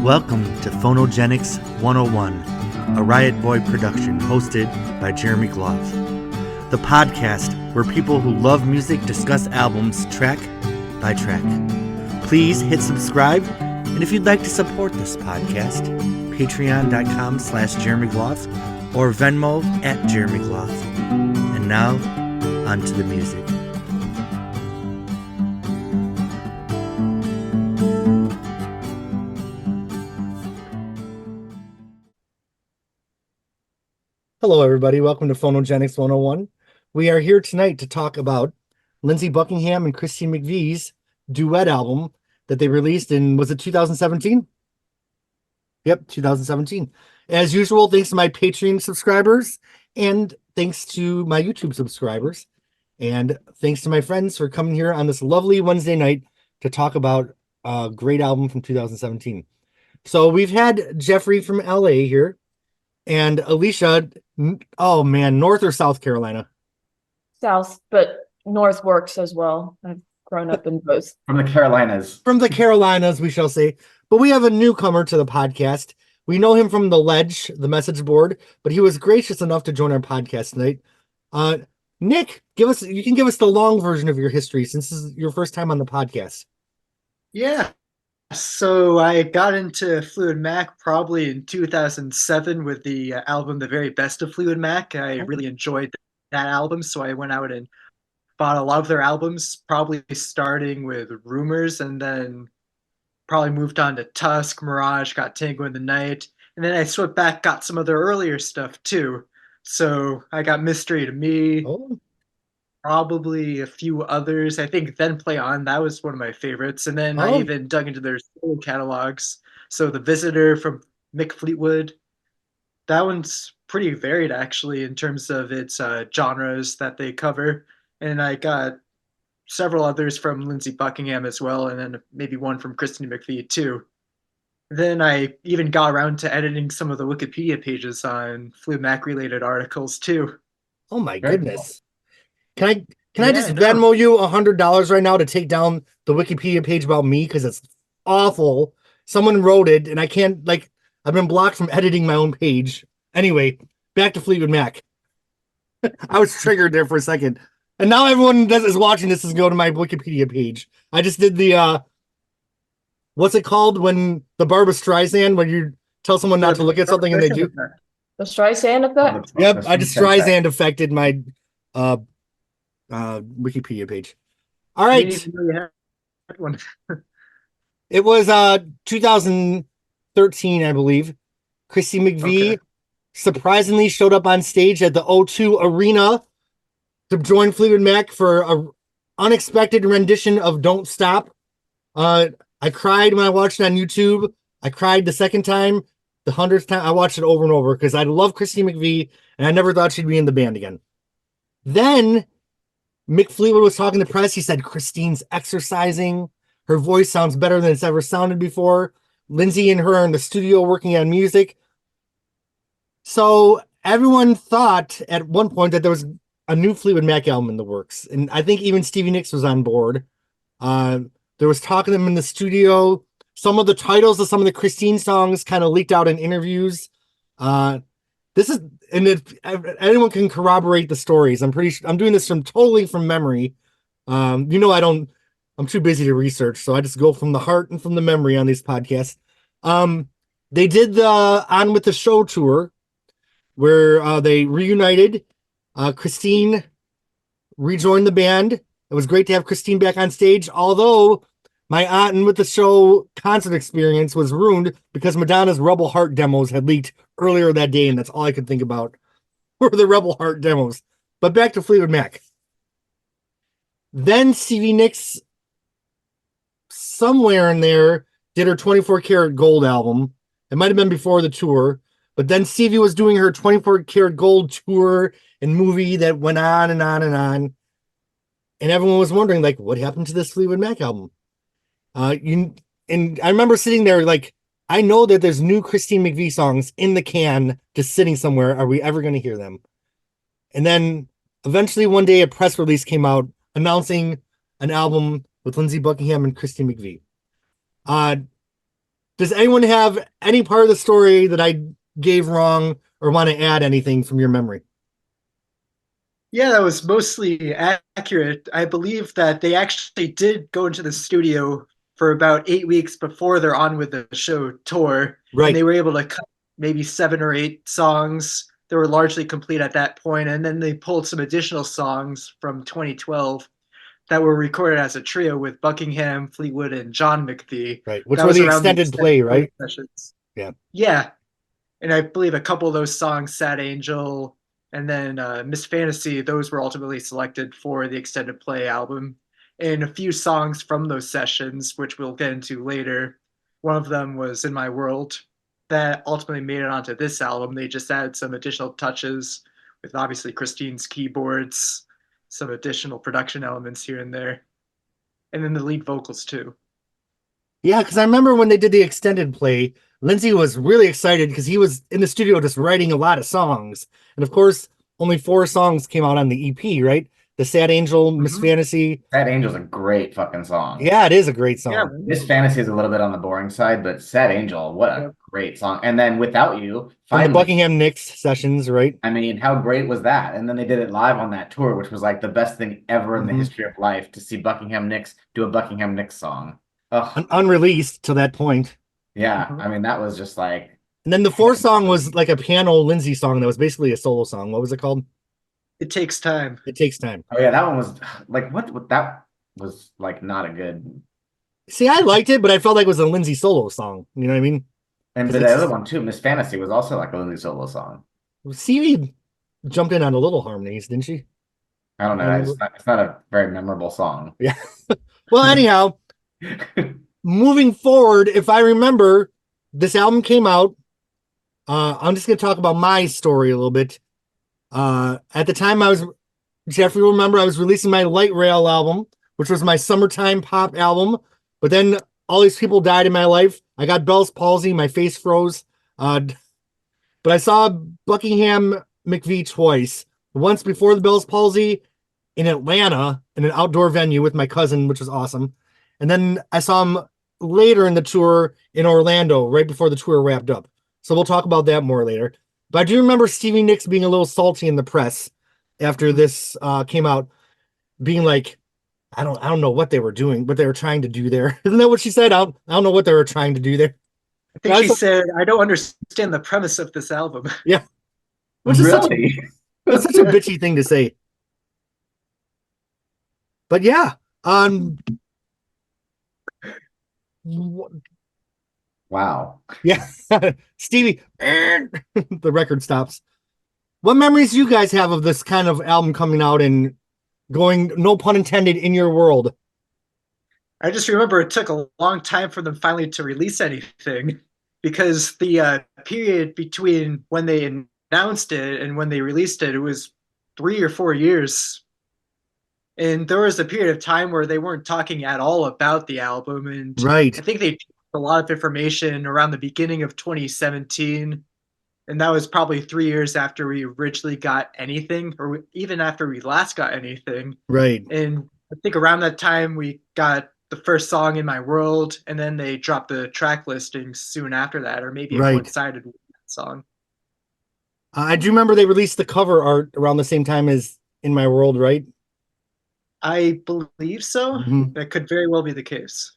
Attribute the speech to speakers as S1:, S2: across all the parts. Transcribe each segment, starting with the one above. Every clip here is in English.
S1: Welcome to Phonogenics 101, a Riotboy production hosted by Jeremy Gloff. The podcast where people who love music discuss albums track by track. Please hit subscribe, and if you'd like to support this podcast, patreon.com/Jeremy Gloff or Venmo @Jeremy Gloff. And now, on to the music. Hello, everybody. Welcome to Phonogenics 101. We are here tonight to talk about Lindsey Buckingham and Christine McVie's duet album that they released in, was it 2017? Yep, 2017. As usual, thanks to my Patreon subscribers and thanks to my YouTube subscribers. And thanks to my friends for coming here on this lovely Wednesday night to talk about a great album from 2017. So we've had Jeffrey from LA here. And Alicia, oh man, North or South Carolina?
S2: South, but North works as well. I've grown up in both.
S3: From the Carolinas.
S1: From the Carolinas, we shall say. But we have a newcomer to the podcast. We know him from the Ledge, the message board, but he was gracious enough to join our podcast tonight. Nick, you can give us the long version of your history since this is your first time on the podcast.
S4: Yeah. So I got into Fleetwood Mac probably in 2007 with the album The Very Best of Fleetwood Mac. I really enjoyed that album, so I went out and bought a lot of their albums, probably starting with Rumors, and then probably moved on to Tusk, Mirage, got Tango in the Night, and then I swept back, got some of their earlier stuff too. So I got Mystery to Me, probably a few others. I think Then Play On, that was one of my favorites. And then I even dug into their solo catalogs. So The Visitor from Mick Fleetwood, that one's pretty varied actually in terms of its genres that they cover. And I got several others from Lindsey Buckingham as well, and then maybe one from Christine McVie too. Then I even got around to editing some of the Wikipedia pages on Fleetwood Mac related articles too.
S1: Oh my goodness. Can I just Venmo you $100 right now to take down the Wikipedia page about me? Because it's awful. Someone wrote it and I can't, I've been blocked from editing my own page. Anyway, back to Fleetwood Mac. I was triggered there for a second. And now everyone that is watching this is going to my Wikipedia page. I just did the, what's it called when the Barbra Streisand, when you tell someone not to look at something and they do?
S2: The Streisand effect?
S1: Yep, I just Streisand affected my Wikipedia page. All right. It was 2013, I believe. Christine McVie surprisingly showed up on stage at the O2 Arena to join Fleetwood Mac for an unexpected rendition of Don't Stop. I cried when I watched it on YouTube. I cried the second time. The 100th time I watched it over and over because I love Christine McVie and I never thought she'd be in the band again. Then Mick Fleetwood was talking to the press. He said, Christine's exercising. Her voice sounds better than it's ever sounded before. Lindsey and her are in the studio working on music. So everyone thought at one point that there was a new Fleetwood Mac album in the works. And I think even Stevie Nicks was on board. There was talk of them in the studio. Some of the titles of some of the Christine songs kind of leaked out in interviews. This is, and if anyone can corroborate the stories, I'm doing this totally from memory. I'm too busy to research, so I just go from the heart and from the memory on these podcasts. They did the On With The Show tour where they reunited. Christine rejoined the band. It was great to have Christine back on stage, although my On With The Show concert experience was ruined because Madonna's Rebel Heart demos had leaked earlier that day, and that's all I could think about were the Rebel Heart demos. But back to Fleetwood Mac. Then Stevie Nicks, somewhere in there, did her 24 Karat Gold album. It might have been before the tour, but then Stevie was doing her 24 Karat Gold tour and movie that went on and on and on. And everyone was wondering, what happened to this Fleetwood Mac album? And I remember sitting there I know that there's new Christine McVie songs in the can just sitting somewhere. Are we ever going to hear them? And then eventually one day a press release came out announcing an album with Lindsey Buckingham and Christine McVie. Does anyone have any part of the story that I gave wrong or want to add anything from your memory?
S4: Yeah, that was mostly accurate. I believe that they actually did go into the studio for about 8 weeks before they're on with the show tour, and
S1: Right.
S4: they were able to cut maybe 7 or 8 songs that were largely complete at that point, and then they pulled some additional songs from 2012 that were recorded as a trio with Buckingham, Fleetwood, and John McVie.
S1: Right. Which
S4: That
S1: were
S4: was
S1: the
S4: around the
S1: extended
S4: extended
S1: play,
S4: play
S1: right?
S4: sessions.
S1: Yeah.
S4: Yeah, and I believe a couple of those songs, Sad Angel and then Miss Fantasy, those were ultimately selected for the extended play album. And a few songs from those sessions, which we'll get into later. One of them was In My World, that ultimately made it onto this album. They just added some additional touches with obviously Christine's keyboards, some additional production elements here and there, and then the lead vocals too.
S1: Yeah, because I remember when they did the extended play, Lindsay was really excited because he was in the studio just writing a lot of songs. And of course, only 4 songs came out on the EP, right? The Sad Angel, Miss
S4: Mhm.
S1: Fantasy.
S3: Sad Angel's a great fucking song.
S1: Yeah, it is a great
S4: Yeah,
S1: song.
S3: Miss Fantasy is a little bit on the boring side, but Sad Angel, what a
S4: Yep.
S3: great song. And then Without You,
S1: From the
S3: finally.
S1: Buckingham Nicks sessions, right?
S3: I mean, how great was that? And then they did it live on that tour, which was like the best thing ever in the
S1: Mhm.
S3: history of life to see Buckingham Nicks do a Buckingham Nicks song. Oh,
S1: Unreleased till that point.
S3: yeah.
S4: Mhm.
S3: I mean, that was just like,
S1: And then the 4th song was like a piano Lindsay song that was basically a solo song. What was it called?
S4: It takes time.
S1: It Takes Time.
S3: oh yeah, that one was like, what that was like not a good.
S1: See, I liked it, but I felt like it was a Lindsay solo song. You know what I mean?
S3: And
S1: 'Cause
S3: but the
S1: it's
S3: other one too, Miss Fantasy was also like a Lindsay solo song.
S1: Stevie jumped in on a little harmonies, didn't she?
S3: I don't
S1: I
S3: know.
S1: remember.
S3: It's not a very memorable song.
S1: Yeah. Well, anyhow, moving forward, if I remember, this album came out. I'm just going to talk about my story a little bit. At the time, Jeffrey will remember, I was releasing my Light Rail album, which was my summertime pop album. But then all these people died in my life. I got Bell's palsy, my face froze. But I saw Buckingham McVie twice. Once before the Bell's palsy in Atlanta in an outdoor venue with my cousin, which was awesome. And then I saw him later in the tour in Orlando, right before the tour wrapped up. So we'll talk about that more later. But I do remember Stevie Nicks being a little salty in the press after this came out, being like, I don't know what they were doing, what they were trying to do there. Isn't that what she said? I don't know what they were trying to do there.
S4: I think she said, I don't understand the premise of this album.
S1: Yeah. Which is
S3: Really?
S1: that's such a bitchy thing to say. But yeah,
S3: Wow.
S1: yeah, Stevie, the record stops. What memories do you guys have of this kind of album coming out and going, no pun intended, in your world?
S4: I just remember it took a long time for them finally to release anything because the period between when they announced it and when they released it, it was 3 or 4 years. And there was a period of time where they weren't talking at all about the album. And
S1: Right,
S4: I think they took a lot of information around the beginning of 2017. And that was probably 3 years after we originally got anything, or even after we last got anything.
S1: right,
S4: And I think around that time we got the first song In My World, and then they dropped the track listing soon after that, or maybe it
S1: right.
S4: coincided with that song.
S1: I do remember they released the cover art around the same time as In My World, right?
S4: I believe so.
S1: Mhm.
S4: That could very well be the case.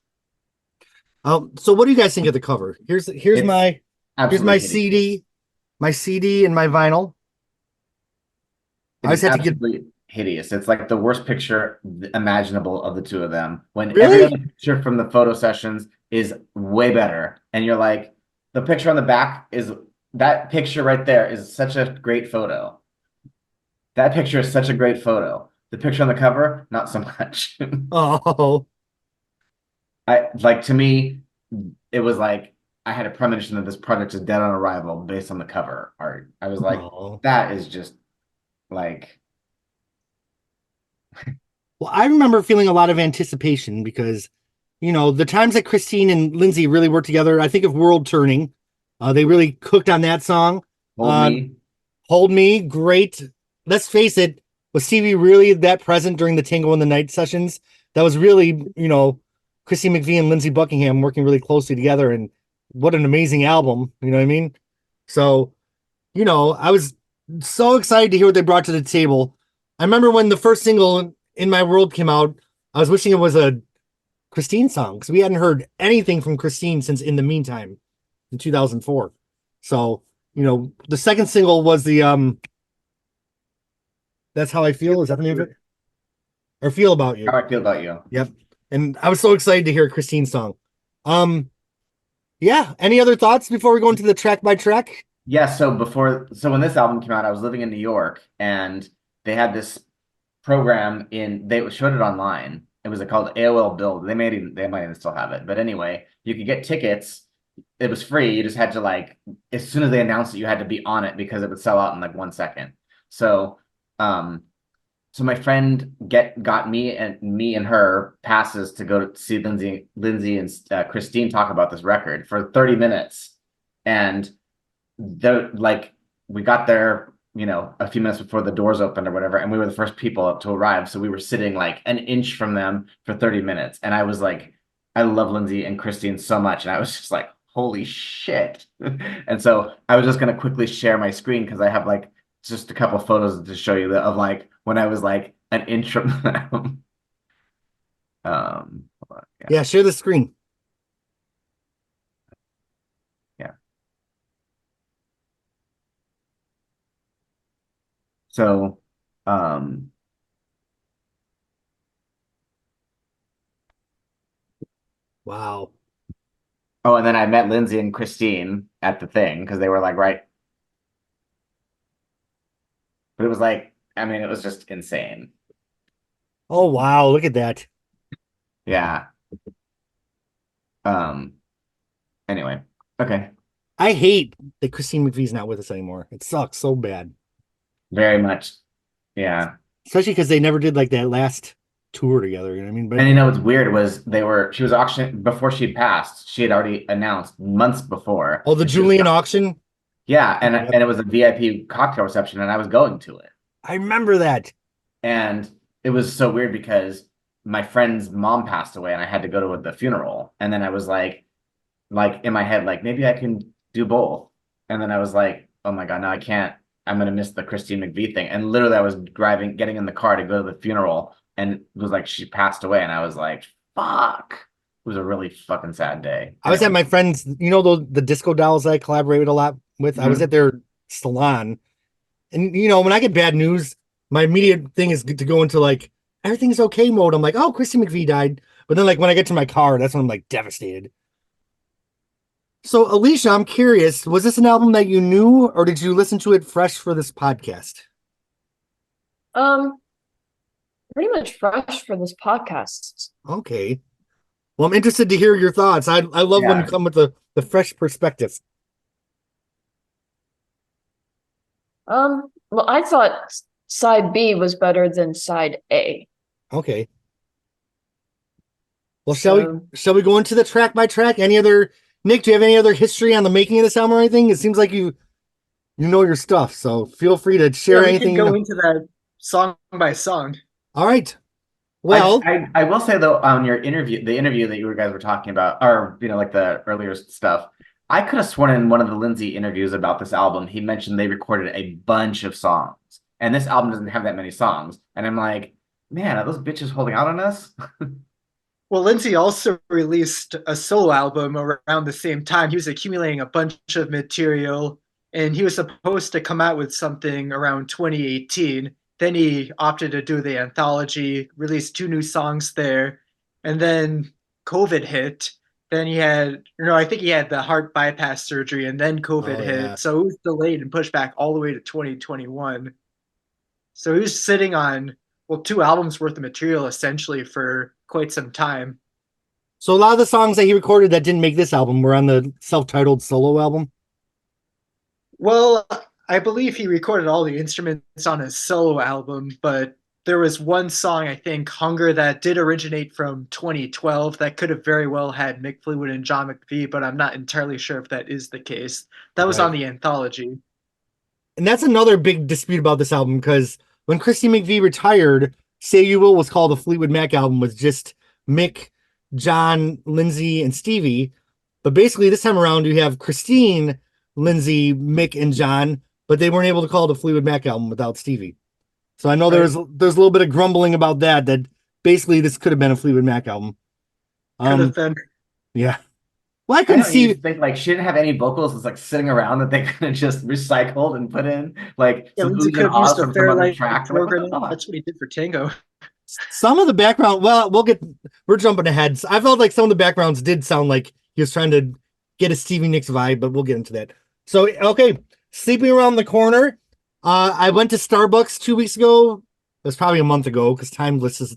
S1: So what do you guys think of the cover? Here's
S3: It's
S1: my
S3: absolutely
S1: CD, my CD and my vinyl.
S3: It
S1: I
S3: is
S1: just have to get
S3: absolutely hideous. It's like the worst picture imaginable of the two of them. When every
S1: really.
S3: other picture from the photo sessions is way better, and you're like, the picture on the back is that picture right there is such a great photo. That picture is such a great photo. The picture on the cover, not so much.
S1: Oh,
S3: I like to me, it was like I had a premonition that this project is dead on arrival based on the cover art. I was like,
S1: oh.
S3: that is just like.
S1: Well, I remember feeling a lot of anticipation because, the times that Christine and Lindsay really worked together, I think of World Turning. They really cooked on that song.
S3: Hold me.
S1: Hold Me, great. Let's face it, was Stevie really that present during the Tango in the Night sessions? That was really, Chrissy McVie and Lindsey Buckingham working really closely together and what an amazing album. You know what I mean? So, I was so excited to hear what they brought to the table. I remember when the first single In My World came out, I was wishing it was a Christine song because we hadn't heard anything from Christine since In the Meantime in 2004. So, the second single was the That's How I Feel. Is that the name of it? Or Feel About You?
S3: How I feel about you.
S1: Yep. And I was so excited to hear Christine's song. Yeah. Any other thoughts before we go into the track by track?
S3: Yeah, so when this album came out, I was living in New York, and they had this program they showed it online. It was called AOL Build. They might even still have it. But anyway, you could get tickets. It was free. You just had to as soon as they announced it, you had to be on it because it would sell out in 1 second. So so my friend got me and her passes to go to see Lindsay and Christine talk about this record for 30 minutes. And we got there, a few minutes before the doors opened or whatever, and we were the first people to arrive. So we were sitting an inch from them for 30 minutes. And I was I love Lindsay and Christine so much. And I was just holy shit. And so I was just going to quickly share my screen because I have just a couple of photos to show you of when I was an inch from them. Hold on.
S1: Yeah, share the screen.
S3: Yeah. So,
S1: Wow.
S3: oh, and then I met Lindsay and Christine at the thing because they were right. But it was it was just insane.
S1: Oh, wow. Look at that.
S3: Yeah. Anyway, okay.
S1: I hate that Christine McVie's not with us anymore. It sucks so bad.
S3: Very much. Yeah.
S1: Especially because they never did that last tour together. You know what I mean? But
S3: And what's weird was she was auctioning before she'd passed. She had already announced months before.
S1: oh, the Julian auction.
S3: Yeah, and it was a VIP cocktail reception, and I was going to it.
S1: I remember that.
S3: And it was so weird because my friend's mom passed away, and I had to go to the funeral. And then I was in my head, maybe I can do both. And then I was oh my God, no, I can't. I'm gonna miss the Christine McVie thing. And literally, I was getting in the car to go to the funeral, and it was she passed away, and I was fuck. It was a really fucking sad day.
S1: I was at my friend's, the disco dolls I collaborate a lot with. I was at their salon, and when I get bad news, my immediate thing is to go into everything's okay mode. I'm oh, Christy McVie died. But then when I get to my car, that's when I'm devastated. So Alicia, I'm curious, was this an album that you knew, or did you listen to it fresh for this podcast?
S2: Pretty much fresh for this podcast.
S1: Okay. Well, I'm interested to hear your thoughts. I love when you come with the fresh perspective.
S2: Well, I thought side B was better than side A.
S1: Okay. Well, shall we go into the track by track? Nick, do you have any other history on the making of this album or anything? It seems like you know your stuff, so feel free to share anything.
S4: We can go into that song by song.
S1: All right. Well,
S3: I will say though, on the interview that you guys were talking about, or the earlier stuff, I could have sworn in one of the Lindsay interviews about this album, he mentioned they recorded a bunch of songs, and this album doesn't have that many songs. And I'm man, are those bitches holding out on us?
S4: Well, Lindsay also released a solo album around the same time. He was accumulating a bunch of material, and he was supposed to come out with something around 2018. Then he opted to do the anthology, released 2 new songs there, and then COVID hit. Then I think he had the heart bypass surgery, and then COVID hit. So it was delayed and pushed back all the way to 2021. So he was sitting on 2 albums worth of material essentially for quite some time.
S1: So a lot of the songs that he recorded that didn't make this album were on the self-titled solo album?
S4: Well, I believe he recorded all the instruments on his solo album, but there was one song, I think, Hunger, that did originate from 2012 that could have very well had Mick Fleetwood and John McVie, but I'm not entirely sure if that is the case. That was on the anthology.
S1: And that's another big dispute about this album, because when Christy McVie retired, Say You Will was called the Fleetwood Mac album, was just Mick, John, Lindsay, and Stevie. But basically, this time around, you have Christine, Lindsay, Mick, and John, but they weren't able to call it a Fleetwood Mac album without Stevie. So I know there's a little bit of grumbling about that basically this could have been a Fleetwood Mac album.
S4: Could have been.
S1: Yeah. Well, I
S3: I
S1: couldn't
S3: know,
S1: see.
S3: you think like she didn't have any vocals. It's like sitting around that they could have just recycled and put in like
S4: Yeah,
S3: some
S4: Lindsay
S3: oohs
S4: could
S3: and
S4: have used
S3: ahs
S4: a
S3: from some other
S4: Fairlight
S3: track. Like, what the
S4: program.
S3: fuck?
S4: That's what he did for Tango.
S1: Some of the background, well, we're jumping ahead. I felt like some of the backgrounds did sound like he was trying to get a Stevie Nicks vibe, but we'll get into that. So, okay, Sleeping Around the Corner. I went to Starbucks 2 weeks ago. It was probably a month ago because Timeless is.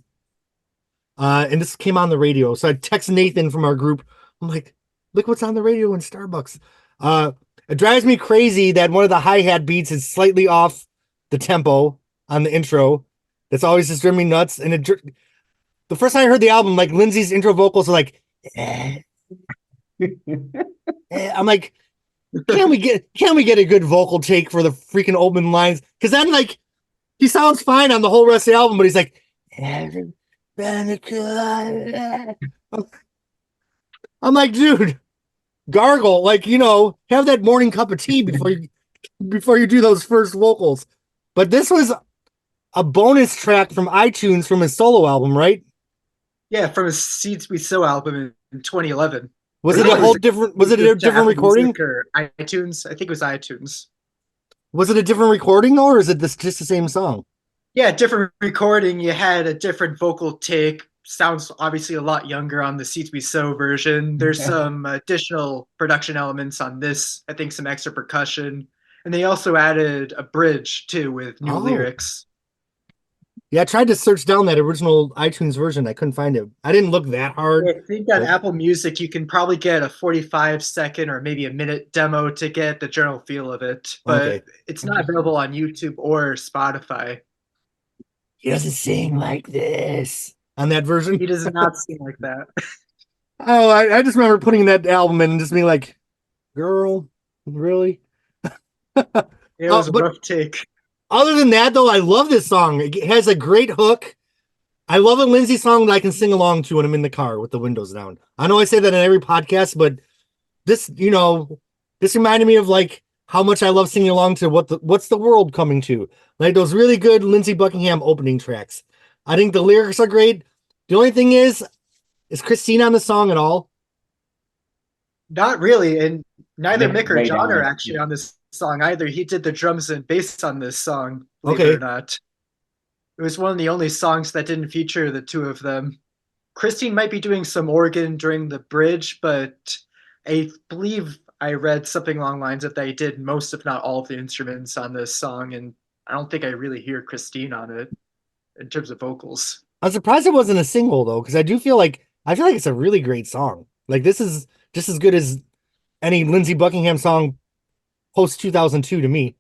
S1: And this came on the radio. So I text Nathan from our group. I'm like, look what's on the radio in Starbucks. It drives me crazy that one of the hi-hat beats is slightly off the tempo on the intro. That's always just driven me nuts. And the first time I heard the album, like Lindsay's intro vocals are like, I'm like, can we get a good vocal take for the freaking opening lines? Because then like he sounds fine on the whole rest of the album, but he's like, I'm like, dude, gargle, like, have that morning cup of tea before you do those first vocals. But this was a bonus track from iTunes from his solo album, right?
S4: Yeah, from his Seeds We Sow album in 2011.
S1: Was it a different recording?
S4: Or iTunes? I think it was iTunes.
S1: Was it a different recording though, or is it just the same song?
S4: Yeah, different recording. You had a different vocal take. Sounds obviously a lot younger on the Seeds We Sow version. There's some additional production elements on this. I think some extra percussion. And they also added a bridge too with new lyrics.
S1: Yeah, I tried to search down that original iTunes version. I couldn't find it. I didn't look that hard.
S4: I think on Apple Music, you can probably get a 45-second or maybe a minute demo to get the general feel of it. But it's not available on YouTube or Spotify.
S1: He doesn't sing like this on that version.
S4: He does not sing like that.
S1: Oh, I just remember putting that album in and just being like, girl, really?
S4: It was a rough take.
S1: Other than that, though, I love this song. It has a great hook. I love a Lindsay song that I can sing along to when I'm in the car with the windows down. I know I say that in every podcast, but this, this reminded me of like how much I love singing along to what's the world coming to. Like those really good Lindsey Buckingham opening tracks. I think the lyrics are great. The only thing is Christine on the song at all?
S4: Not really, and neither Mick or
S3: Mick
S4: John are
S3: on
S4: actually on this song either. He did the drums and bass on this song, believe it or not. It was one of the only songs that didn't feature the two of them. Christine might be doing some organ during the bridge, but I believe I read something along the lines that they did most, if not all, of the instruments on this song, and I don't think I really hear Christine on it in terms of vocals.
S1: I'm surprised it wasn't a single though, because I feel like it's a really great song. Like this is just as good as any Lindsey Buckingham song post 2002 to me.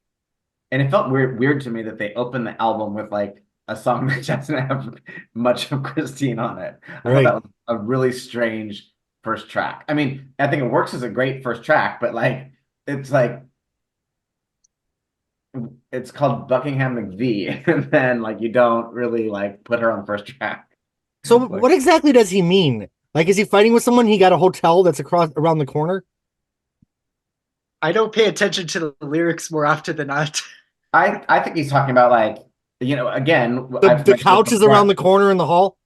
S3: And it felt weird to me that they opened the album with like a song that doesn't have much of Christine on it. I thought that was a really strange first track. I mean, I think it works as a great first track, but like it's called Buckingham McVie, and then like you don't really like put her on the first track.
S1: So what exactly does he mean? Like, is he fighting with someone? He got a hotel that's around the corner?
S4: I don't pay attention to the lyrics more often than not.
S3: I think he's talking about like, again,
S1: the couch is around the corner in the hall.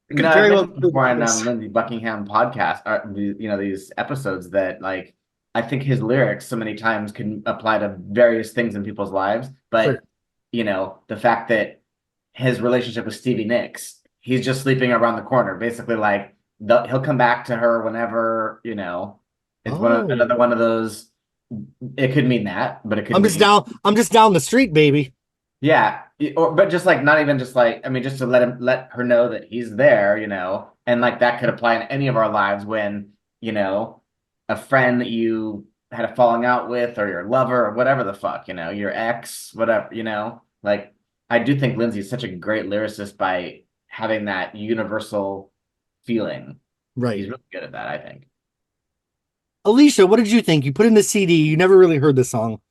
S3: No, I mentioned before on Lindsey Buckingham podcast, these episodes that like I think his lyrics so many times can apply to various things in people's lives, but the fact that his relationship with Stevie Nicks, he's just sleeping around the corner, basically like he'll come back to her whenever it's another one of those. It could mean that, but it could. I'm
S1: just down the street, baby.
S3: Yeah, but just like not even just like just to let her know that he's there, and like that could apply in any of our lives when a friend that you had a falling out with, or your lover, or whatever the fuck, your ex, whatever, like I do think Lindsay's such a great lyricist by having that universal feeling.
S1: Right,
S3: he's really good at that, I think.
S1: Alicia, what did you think? You put in the CD. You never really heard the song.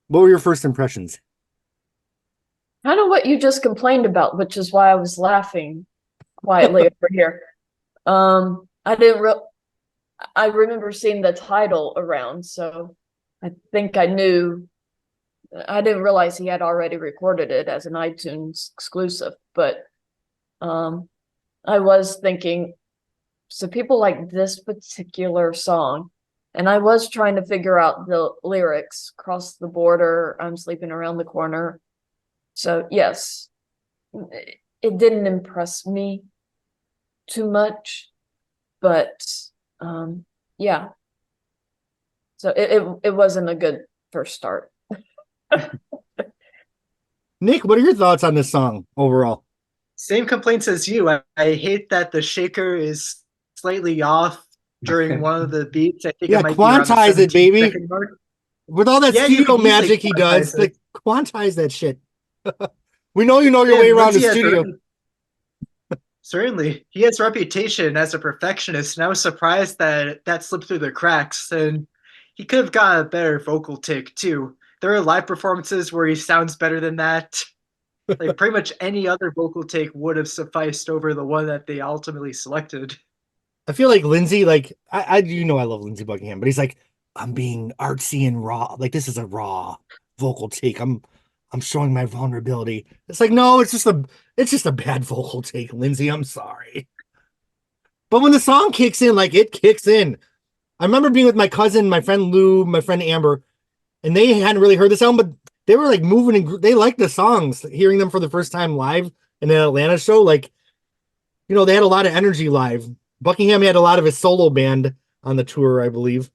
S1: What were your first impressions?
S2: Kind of what you just complained about, which is why I was laughing quietly over here. I I remember seeing the title around, so I think I knew. I didn't realize he had already recorded it as an iTunes exclusive, but I was thinking, so people like this particular song, and I was trying to figure out the lyrics, cross the border, I'm sleeping around the corner. So yes, it didn't impress me too much, but yeah. So it wasn't a good first start.
S1: Nick, what are your thoughts on this song overall?
S4: Same complaints as you. I hate that the shaker is slightly off during one of the beats. I think
S1: Yeah,
S4: it might be around the
S1: quantize it,
S4: 17
S1: baby.
S4: second mark.
S1: With all that
S4: Yeah, you
S1: studio
S4: could easily
S1: magic he does,
S4: quantize
S1: like
S4: it.
S1: quantize that shit. We know you know your
S4: Yeah,
S1: way around the
S4: Lindsay has a
S1: studio.
S4: certainly. He has a reputation as a perfectionist, and I was surprised that that slipped through the cracks. And he could have got a better vocal take too. There are live performances where he sounds better than that. Like pretty much any other vocal take would have sufficed over the one that they ultimately selected.
S1: I feel like Lindsay, like I you know I love Lindsey Buckingham, but he's like, I'm being artsy and raw. Like this is a raw vocal take. I'm showing my vulnerability. It's like, no, it's just a bad vocal take, Lindsay. I'm sorry. But when the song kicks in, like it kicks in. I remember being with my cousin, my friend Lou, my friend Amber, and they hadn't really heard the sound, but they were like moving and they liked the songs, hearing them for the first time live in an Atlanta show. Like, you know, they had a lot of energy live. Buckingham had a lot of his solo band on the tour, I believe.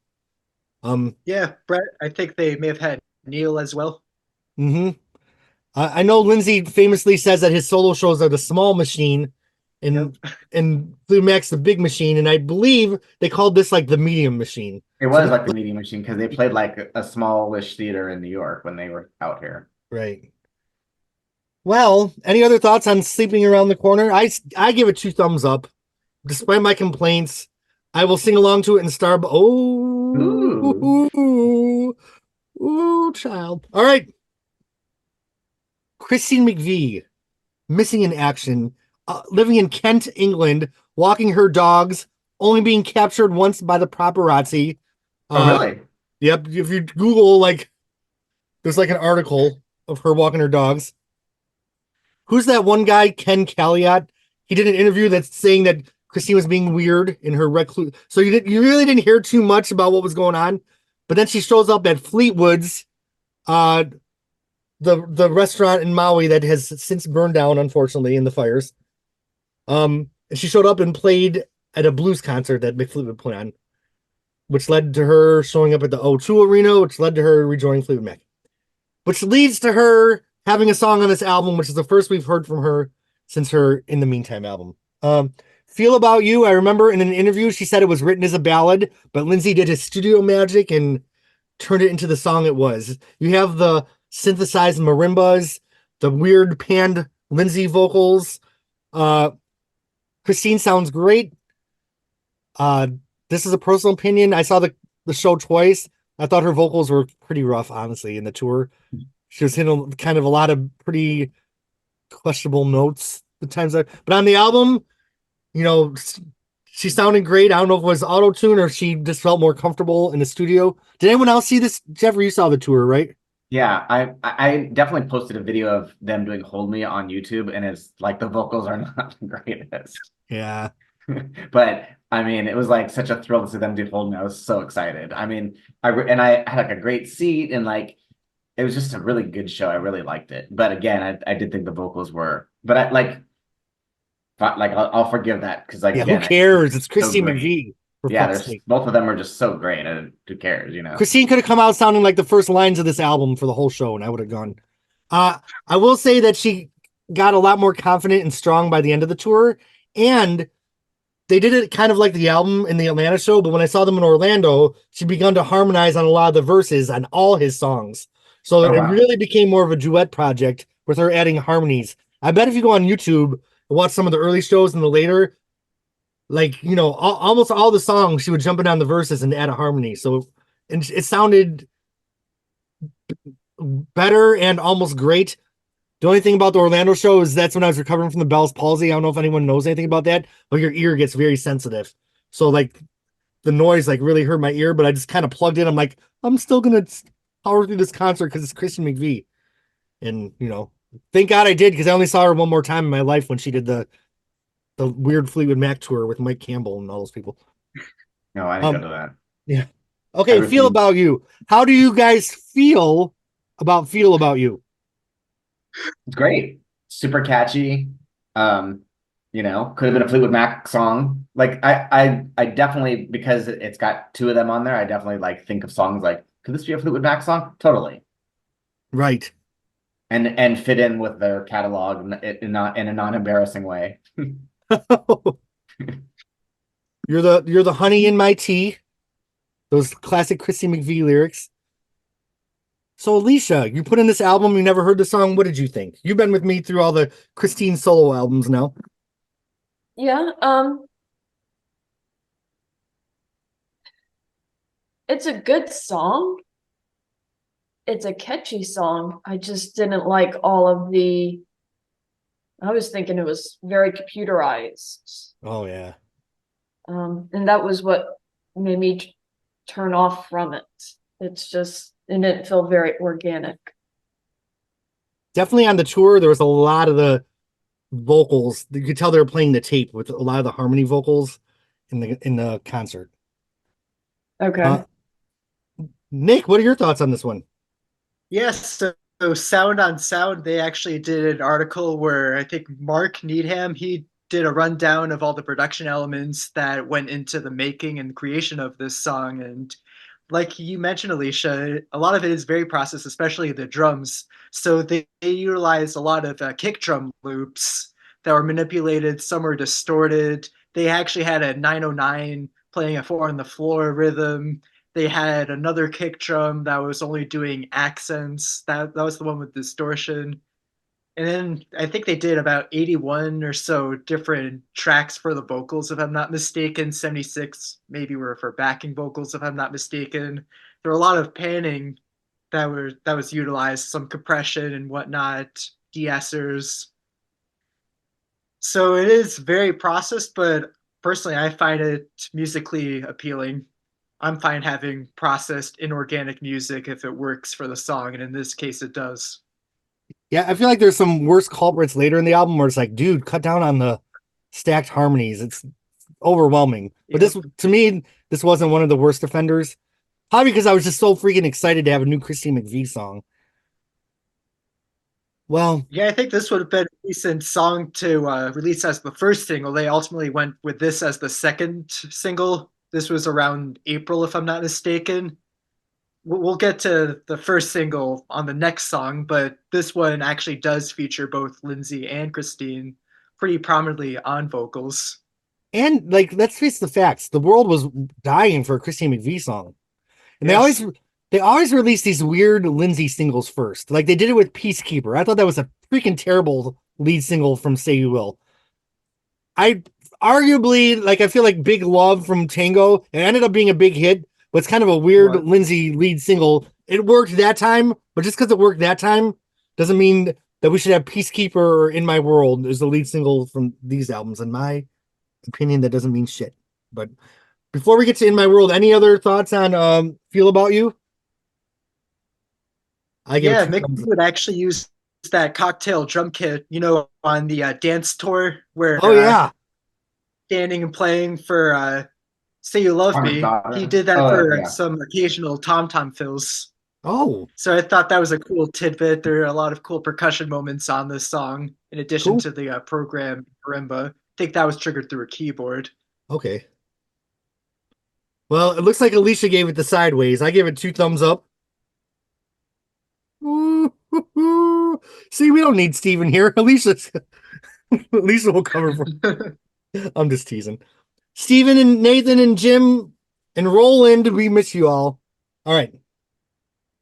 S4: Yeah, Brett, I think they may have had Neil as well.
S1: Mm-hmm. I know Lindsay famously says that his solo shows are the small machine and
S4: Yep.
S1: and Blue Max the big machine, and I believe they called this like the medium machine.
S3: It
S1: So
S3: was like the Meeting Machine because they played like a smallish theater in New York when they were out here.
S1: right. Well, any other thoughts on Sleeping Around the Corner? I give it 2 thumbs up. Despite my complaints, I will sing along to it in Star.
S3: Ooh.
S1: Ooh, child. All right. Christine McVie, missing in action, living in Kent, England, walking her dogs, only being captured once by the paparazzi.
S3: Oh, really?
S1: Yep. If you Google, like, there's like an article of her walking her dogs. Who's that one guy, Ken Calliot? He did an interview that's saying that Christine was being weird in her recluse. So you really didn't hear too much about what was going on. But then she shows up at Fleetwood's, the restaurant in Maui that has since burned down, unfortunately, in the fires. And she showed up and played at a blues concert that McFleet would put on, which led to her showing up at the O2 Arena, which led to her rejoining Fleetwood Mac, which leads to her having a song on this album, which is the first we've heard from her since her In the Meantime album. Feel About You, I remember in an interview, she said it was written as a ballad, but Lindsay did his studio magic and turned it into the song it was. You have the synthesized marimbas, the weird panned Lindsay vocals. Christine sounds great. This is a personal opinion. I saw the show twice. I thought her vocals were pretty rough, honestly, in the tour. She was hitting kind of a lot of pretty questionable notes the times but on the album, you know, she sounded great. I don't know if it was auto tune or she just felt more comfortable in the studio. Did anyone else see this? Jeffrey, you saw the tour, right?
S3: Yeah, I definitely posted a video of them doing Hold Me on YouTube, and it's like the vocals are not the greatest.
S1: Yeah.
S3: But I mean, it was like such a thrill to see them do Hold Me. I was so excited. I mean, I had like a great seat, and like it was just a really good show. I really liked it. But again, I did think the vocals were, but I like I'll forgive that because like
S1: Yeah,
S3: again,
S1: who cares? It's
S3: so
S1: Christine
S3: great.
S1: McVie. For
S3: Yeah,
S1: fuck's
S3: there's
S1: sake.
S3: both of them are just so great, and who cares, you know?
S1: Christine could have come out sounding like the first lines of this album for the whole show, and I would have gone. I will say that she got a lot more confident and strong by the end of the tour, and they did it kind of like the album in the Atlanta show, but when I saw them in Orlando, she began to harmonize on a lot of the verses on all his songs. So
S3: Oh,
S1: it
S3: wow.
S1: really became more of a duet project with her adding harmonies. I bet if you go on YouTube and watch some of the early shows and the later, like, you know, almost all the songs, she would jump in on the verses and add a harmony. So and it sounded better and almost great. The only thing about the Orlando show is that's when I was recovering from the Bell's palsy. I don't know if anyone knows anything about that, but your ear gets very sensitive. So like the noise like really hurt my ear, but I just kind of plugged in. I'm like, I'm still gonna power through this concert because it's Christy McVie. And thank God I did, because I only saw her one more time in my life when she did the weird Fleetwood Mac tour with Mike Campbell and all those people.
S3: No, I didn't go to that.
S1: Yeah. Okay,
S3: I
S1: Feel
S3: refuse.
S1: About You. How do you guys feel about You?
S3: It's great. Super catchy. Could have been a Fleetwood Mac song. Like I definitely, because it's got two of them on there, I definitely like think of songs like, could this be a Fleetwood Mac song? Totally.
S1: Right.
S3: And fit in with their catalog in a non-embarrassing way.
S1: You're the honey in my tea. Those classic Christy McVie lyrics. So Alicia, you put in this album, you never heard the song. What did you think? You've been with me through all the Christine solo albums now.
S2: Yeah, it's a good song. It's a catchy song. I just didn't like all of I was thinking it was very computerized.
S1: Oh yeah.
S2: And that was what made me turn off from it. It didn't feel very organic.
S1: Definitely on the tour, there was a lot of the vocals. You could tell they were playing the tape with a lot of the harmony vocals in the concert.
S2: Okay.
S1: Nick, what are your thoughts on this one?
S4: Yes, so Sound on Sound, they actually did an article where I think Mark Needham, he did a rundown of all the production elements that went into the making and creation of this song. And like you mentioned, Alicia, a lot of it is very processed, especially the drums. So they utilized a lot of kick drum loops that were manipulated. Some were distorted. They actually had a 909 playing a 4 on the floor rhythm. They had another kick drum that was only doing accents. That was the one with distortion. And then I think they did about 81 or so different tracks for the vocals, if I'm not mistaken. 76 maybe were for backing vocals, if I'm not mistaken. There were a lot of panning that was utilized, some compression and whatnot, de-essers. So it is very processed, but personally I find it musically appealing. I'm fine having processed inorganic music if it works for the song, and in this case it does.
S1: Yeah, I feel like there's some worse culprits later in the album where it's like, dude, cut down on the stacked harmonies. It's overwhelming. But
S4: Yep.
S1: to me, this wasn't one of the worst offenders. Probably because I was just so freaking excited to have a new Christy McVie song. Well,
S4: Yeah, I think this would have been a decent song to release as the first single. They ultimately went with this as the second single. This was around April, if I'm not mistaken. We'll get to the first single on the next song, but this one actually does feature both Lindsay and Christine pretty prominently on vocals.
S1: and like, let's face the facts. The world was dying for a Christy McVie song. And
S4: Yes.
S1: they always release these weird Lindsay singles first. Like they did it with Peacekeeper. I thought that was a freaking terrible lead single from Say You Will. I arguably, like, I feel like Big Love from Tango, it ended up being a big hit, but it's kind of a weird
S4: What?
S1: Lindsay lead single. It worked that time, but just because it worked that time doesn't mean that we should have Peacekeeper or In My World as the lead single from these albums. In my opinion, that doesn't mean shit. But before we get to In My World, any other thoughts on Feel About You? I give it
S4: Yeah,
S1: two thumbs
S4: McVie
S1: up.
S4: would actually use that cocktail drum kit, on the dance tour where
S1: Oh yeah.
S4: standing and playing for Say You Love
S3: Farmer's
S4: Me. He
S3: Daughter.
S4: did that
S3: Oh
S4: for
S3: yeah.
S4: some occasional tom-tom fills.
S1: Oh,
S4: So I thought that was a cool tidbit. There are a lot of cool percussion moments on this song, in addition
S1: cool.
S4: to the program marimba. I think that was triggered through a keyboard.
S1: Okay. Well, it looks like Alicia gave it the sideways. I give it two thumbs up. See, we don't need Steven here. Alicia will cover for. I'm just teasing. Steven and Nathan and Jim and Roland, we miss you all. All right.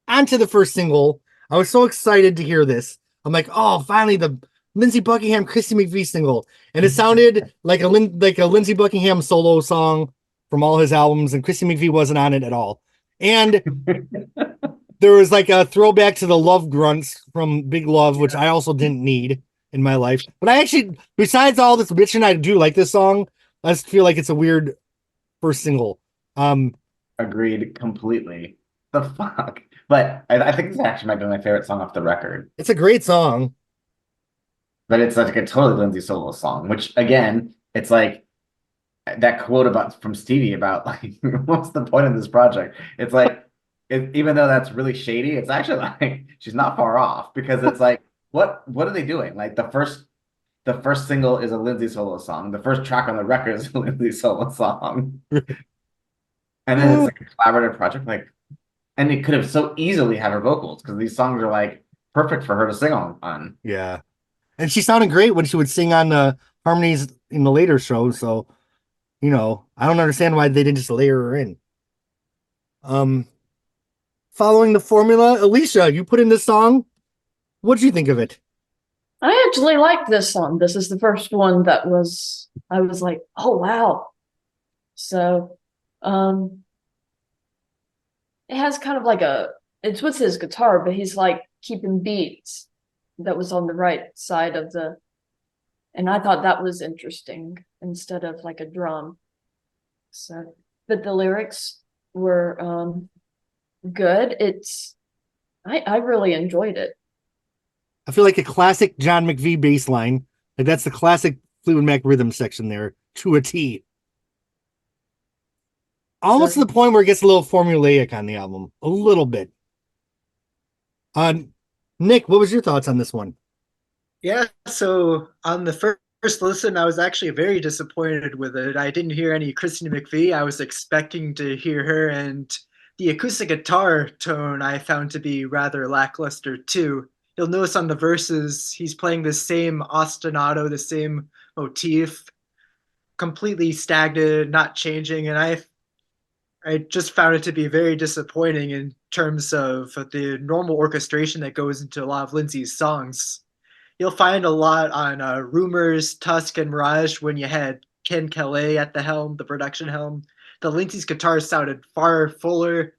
S1: On to the first single. I was so excited to hear this. I'm like, oh, finally the Lindsey Buckingham, Christy McVie single. And it sounded like a Lindsey Buckingham solo song from all his albums, and Christy McVie wasn't on it at all. And there was like a throwback to the Love Grunts from Big Love, which I also didn't need in my life. But I actually, besides all this bitching, I do like this song. I just feel like it's a weird first single.
S3: Agreed completely. The fuck? But I think this actually might be my favorite song off the record.
S1: It's a great song.
S3: But it's like a totally Lindsay solo song, which again, it's like that quote about from Stevie about like what's the point of this project? It's like even though that's really shady, it's actually like she's not far off because it's like what are they doing? Like the first single is a Lindsay solo song. The first track on the record is a Lindsay solo song. And then it's like a collaborative project, like, and it could have so easily had her vocals because these songs are like perfect for her to sing on.
S1: Yeah. And she sounded great when she would sing on the harmonies in the later show. So, I don't understand why they didn't just layer her in. Following the formula, Alicia, you put in this song. What'd you think of it?
S2: I actually like this song. This is the first one that I was like, oh wow. So it has kind of like it's with his guitar, but he's like keeping beats that was on the right side of and I thought that was interesting instead of like a drum. So, but the lyrics were good. I really enjoyed it.
S1: I feel like a classic John McVie bass line. Like that's the classic Fleetwood Mac rhythm section there to a T. Almost to the point where it gets a little formulaic on the album. A little bit. Nick, what was your thoughts on this one?
S4: Yeah, so on the first listen, I was actually very disappointed with it. I didn't hear any Christina McVie. I was expecting to hear her, and the acoustic guitar tone I found to be rather lackluster too. You'll notice on the verses, he's playing the same ostinato, the same motif, completely stagnant, not changing, and I just found it to be very disappointing in terms of the normal orchestration that goes into a lot of Lindsay's songs. You'll find a lot on Rumors, Tusk, and Mirage when you had Ken Calais at the helm, the production helm. The Lindsay's guitars sounded far fuller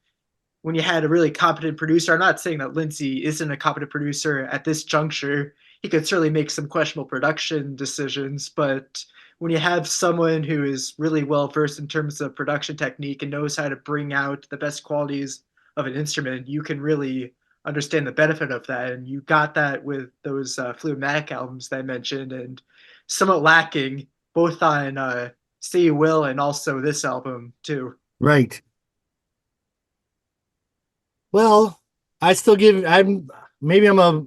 S4: when you had a really competent producer. I'm not saying that Lindsay isn't a competent producer at this juncture. He could certainly make some questionable production decisions, but when you have someone who is really well versed in terms of production technique and knows how to bring out the best qualities of an instrument, you can really understand the benefit of that. And you got that with those Fleetwood Mac albums that I mentioned, and somewhat lacking both on Say You Will and also this album too.
S1: Right. Well, I'm a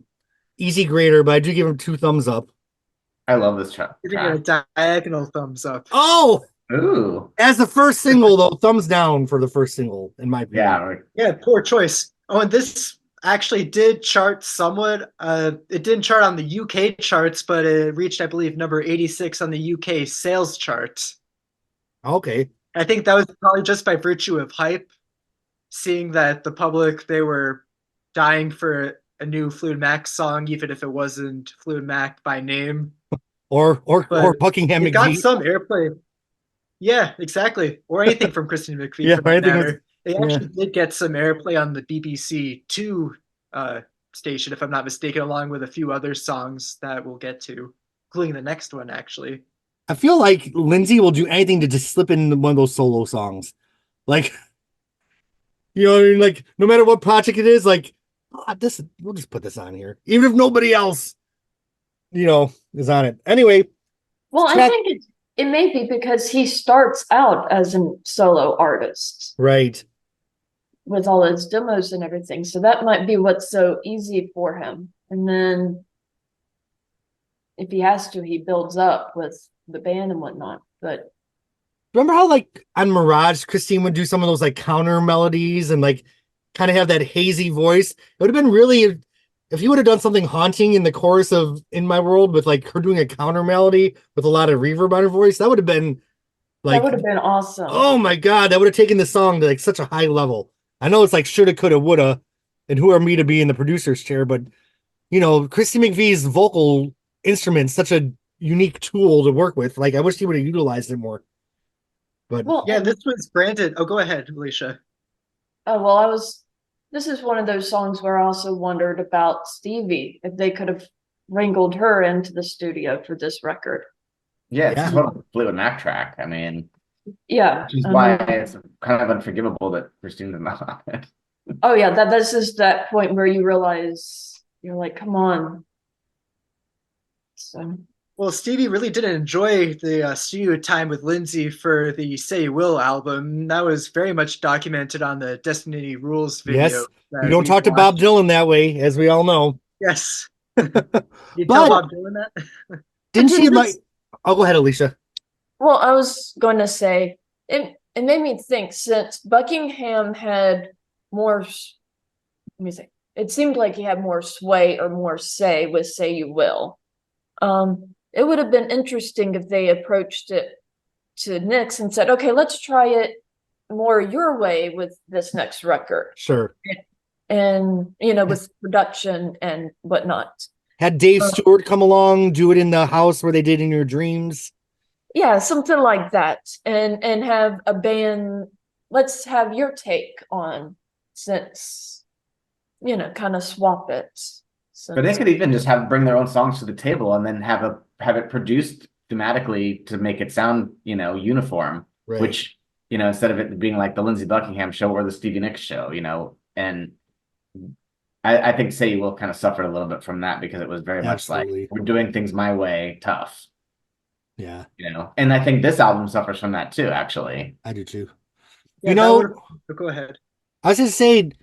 S1: easy grader, but I do give him 2 thumbs up.
S3: I love this track.
S4: Giving it a diagonal thumbs up.
S1: Oh,
S3: Ooh.
S1: as the first single though, thumbs down for the first single, in my opinion.
S3: Yeah.
S4: Yeah, poor choice. Oh, and this actually did chart somewhat. It didn't chart on the UK charts, but it reached, I believe, number 86 on the UK sales chart.
S1: Okay.
S4: I think that was probably just by virtue of hype, seeing that the public, they were dying for a new Fleetwood Mac song, even if it wasn't Fleetwood Mac by name.
S1: Or
S4: But
S1: Buckingham
S4: it got
S1: McVie.
S4: some airplay. Yeah, exactly. Or anything from Christina McVie
S1: Yeah,
S4: for that
S1: anything
S4: matter. They
S1: yeah.
S4: actually did get some airplay on the BBC Two station, if I'm not mistaken, along with a few other songs that we'll get to, including the next one, actually.
S1: I feel like Lindsay will do anything to just slip in one of those solo songs. Like, what I mean? Like, no matter what project it is, like, we'll just put this on here. Even if nobody else, is on it. Anyway.
S2: Well, I think it may be because he starts out as a solo artist.
S1: Right.
S2: With all his demos and everything. So that might be what's so easy for him. And then if he has to, he builds up with the band and whatnot. But
S1: remember how like on Mirage, Christine would do some of those like counter melodies and like kind of have that hazy voice? It would have been really, if you would have done something haunting in the chorus of In My World with like her doing a counter melody with a lot of reverb on her voice, that would have been like,
S2: that would have been awesome.
S1: Oh my God, that would have taken the song to like such a high level. I know it's like shoulda, coulda, woulda, and who are me to be in the producer's chair, but Christy McVie's vocal instrument's such a unique tool to work with. Like I wish he would have utilized it more. But
S4: yeah, this was granted. Oh, go ahead, Alicia.
S2: Oh, well, this is one of those songs where I also wondered about Stevie, if they could have wrangled her into the studio for this record.
S3: Yeah, it's a total Fleetwood Mac track. I mean,
S2: Yeah.
S3: Which is why it's kind of unforgivable that Christine did not on it.
S2: Oh yeah, this is that point where you realize you're like, come on. So
S4: Well, Stevie really didn't enjoy the studio time with Lindsay for the Say You Will album. That was very much documented on the Destiny Rules video
S1: Yes, you
S4: that
S1: don't
S4: we've
S1: talk to Bob
S4: watched.
S1: Dylan that way, as we all know.
S4: Yes. You tell
S1: But
S4: Bob Dylan that?
S1: didn't she like?
S2: this,
S1: Oh, go ahead, Alicia.
S2: well, I was going to say it made me think since Buckingham had more, let me say, it seemed like he had more sway or more say with Say You Will. It would have been interesting if they approached it to Nick's and said, okay, let's try it more your way with this next record.
S1: Sure.
S2: And, with production and whatnot.
S1: Had Dave Stewart come along, do it in the house where they did In Your Dreams.
S2: Yeah, something like that. And have a band, let's have your take on since, kind of swap it.
S3: But they could even just bring their own songs to the table and then have it produced thematically to make it sound, uniform.
S1: Right.
S3: Which, instead of it being like the Lindsey Buckingham show or the Stevie Nicks show, and I think Say You Will kind of suffered a little bit from that because it was very
S1: Absolutely.
S3: much like we're doing things my way, tough.
S1: Yeah.
S3: And I think this album suffers from that too, actually.
S1: I do too.
S4: Yeah, go ahead.
S1: I was just saying,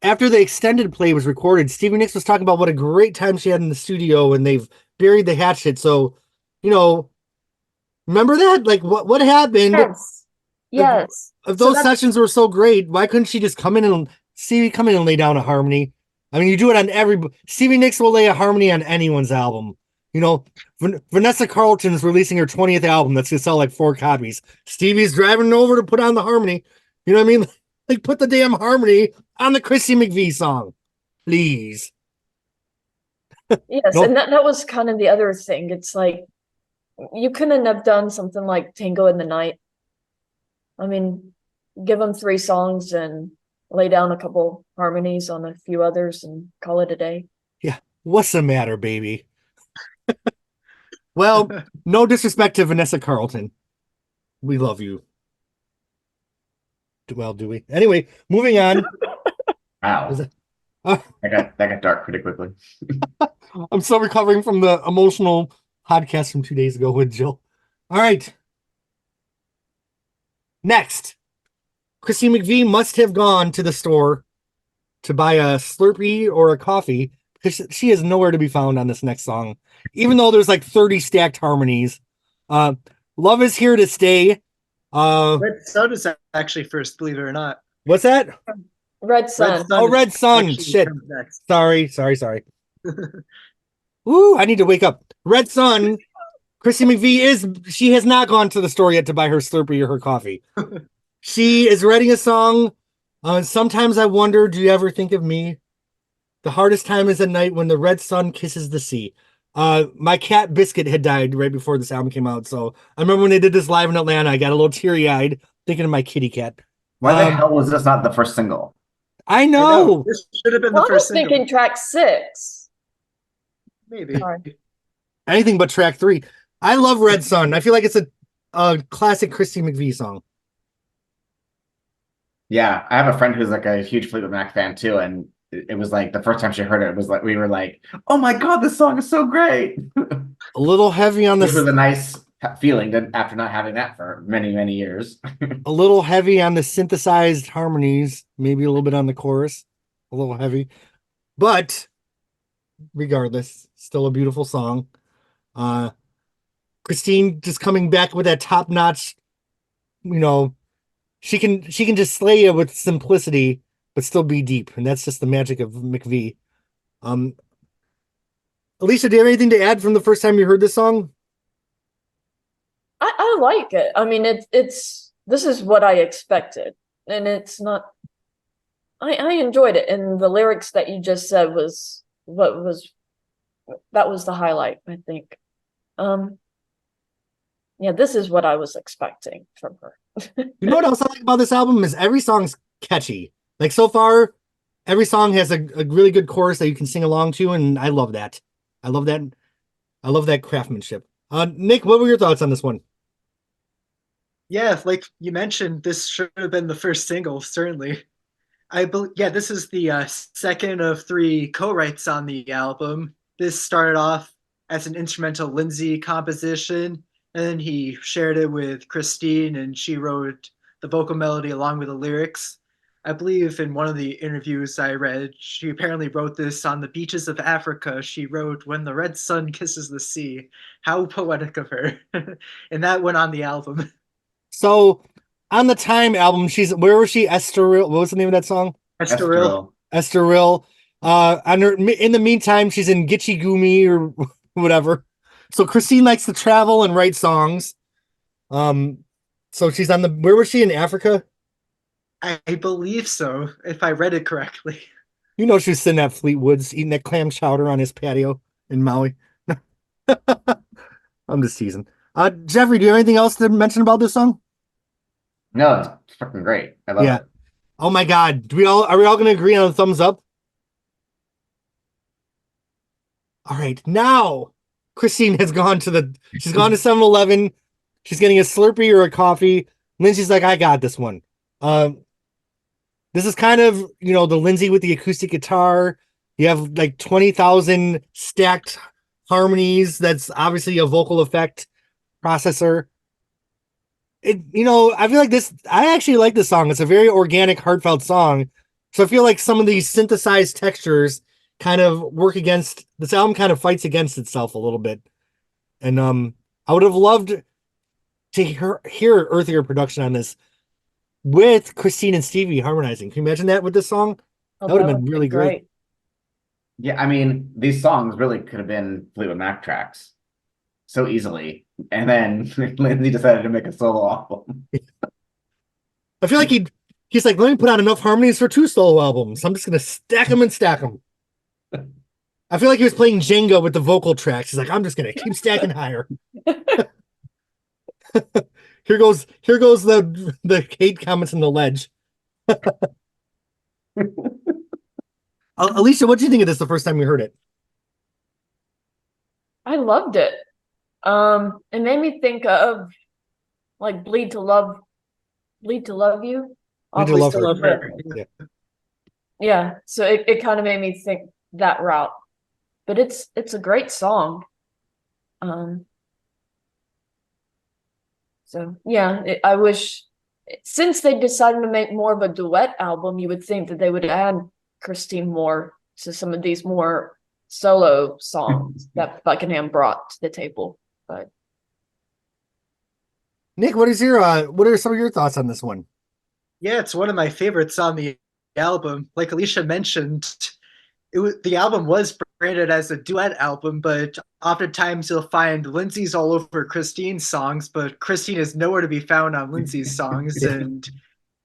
S1: after the extended play was recorded, Stevie Nicks was talking about what a great time she had in the studio, and they've buried the hatchet. So, remember that? Like, what happened?
S2: Yes.
S1: If those sessions were so great, why couldn't she just come in and lay down a harmony? I mean, you do it on Stevie Nicks will lay a harmony on anyone's album. Vanessa Carlton's releasing her 20th album that's gonna sell like 4 copies. Stevie's driving over to put on the harmony. You know what I mean? Like, put the damn harmony on the Chrissy McVie song, please.
S2: Yes,
S1: Nope.
S2: and that was kind of the other thing. It's like you couldn't have done something like Tango in the Night. I mean, give them 3 songs and lay down a couple harmonies on a few others and call it a day.
S1: Yeah, what's the matter, baby? Well, no disrespect to Vanessa Carlton. We love you. Well, do we? Anyway, moving on.
S3: Wow. That got dark pretty quickly.
S1: I'm still recovering from the emotional podcast from 2 days ago with Jill. All right. Next, Chrissy McVie must have gone to the store to buy a Slurpee or a coffee because she is nowhere to be found on this next song, even though there's like 30 stacked harmonies. Love is Here to Stay.
S4: Red Sun is actually first, believe it or not.
S1: What's that?
S2: Red Sun.
S1: Red Sun. Shit. Sorry. Ooh, I need to wake up. Red Sun. Chrissy McVie she has not gone to the store yet to buy her Slurpee or her coffee. She is writing a song. Sometimes I wonder, do you ever think of me? The hardest time is at night when the red sun kisses the sea. My cat Biscuit had died right before this album came out. So I remember when they did this live in Atlanta, I got a little teary-eyed thinking of my kitty cat.
S3: Why the hell was this not the first single?
S1: I know.
S4: This should have been the first single.
S2: I was thinking track 6.
S4: Maybe.
S1: Anything but track 3. I love Red Sun. I feel like it's a classic Chrissy McVie song.
S3: Yeah, I have a friend who's like a huge Fleetwood Mac fan too, and it was like the first time she heard it, was like we were like, "Oh my god, this song is so great!"
S1: A little heavy on the.
S3: Which was a nice feeling after not having that for many, many years.
S1: A little heavy on the synthesized harmonies, maybe a little bit on the chorus, a little heavy, but regardless, still a beautiful song. Christine just coming back with that top notch, she can just slay you with simplicity, but still be deep, and that's just the magic of McVie. Alicia, do you have anything to add from the first time you heard this song?
S2: I like it. I mean, this is what I expected, and it's not. I enjoyed it, and the lyrics that you just said was that was the highlight, I think. Yeah, this is what I was expecting from her.
S1: You know what else I like about this album is every song's catchy. Like so far, every song has a really good chorus that you can sing along to, and I love that. I love that. I love that craftsmanship. Nick, what were your thoughts on this one?
S4: Yeah, like you mentioned, this should have been the first single, certainly. Yeah, this is the second of three co-writes on the album. This started off as an instrumental Lindsay composition, and then he shared it with Christine, and she wrote the vocal melody along with the lyrics. I believe in one of the interviews I read, she apparently wrote this on the beaches of Africa. She wrote, "When the red sun kisses the sea." How poetic of her. And that went on the album.
S1: So on the Time album, where was she? Estoril. What was the name of that song?
S4: Estoril.
S1: Estoril. In the meantime, she's in Gitchy Gumi or whatever. So Christine likes to travel and write songs. So she's on where was she in Africa?
S4: I believe so, if I read it correctly.
S1: You know, she was sitting at Fleetwood's eating that clam chowder on his patio in Maui. I'm just teasing. Jeffrey, do you have anything else to mention about this song?
S3: No, it's fucking great. I love it.
S1: Oh my God. Are we all going to agree on a thumbs up? All right. Now Christine has gone to she's gone to 7-Eleven. She's getting a Slurpee or a coffee. And then she's like, I got this one. This is kind of, the Lindsay with the acoustic guitar. You have like 20,000 stacked harmonies. That's obviously a vocal effect processor. I feel like I actually like this song. It's a very organic, heartfelt song. So I feel like some of these synthesized textures kind of work against this album, kind of fights against itself a little bit. And I would have loved to hear earthier production on this with Christine and Stevie harmonizing. Can you imagine that with this song? That would have been really great.
S3: Yeah, I mean, these songs really could have been Fleetwood Mac tracks so easily. And then Lindsay decided to make a solo album.
S1: I feel like he's like, let me put out enough harmonies for 2 solo albums. I'm just going to stack them and stack them. I feel like he was playing Jenga with the vocal tracks. He's like, I'm just going to keep stacking higher. Here goes the hate comments in the ledge. Alicia, what did you think of this the first time you heard it?
S2: I loved it. It made me think of like Bleed to Love You.
S1: Bleed to Love Her.
S2: Yeah. So it kind of made me think that route. But it's a great song. So yeah, I wish, since they decided to make more of a duet album, you would think that they would add Christine more to some of these more solo songs that Buckingham brought to the table. But
S1: Nick, what are some of your thoughts on this one?
S4: Yeah, it's one of my favorites on the album. Like Alicia mentioned, the album was branded as a duet album, but oftentimes you'll find Lindsay's all over Christine's songs, but Christine is nowhere to be found on Lindsay's songs. And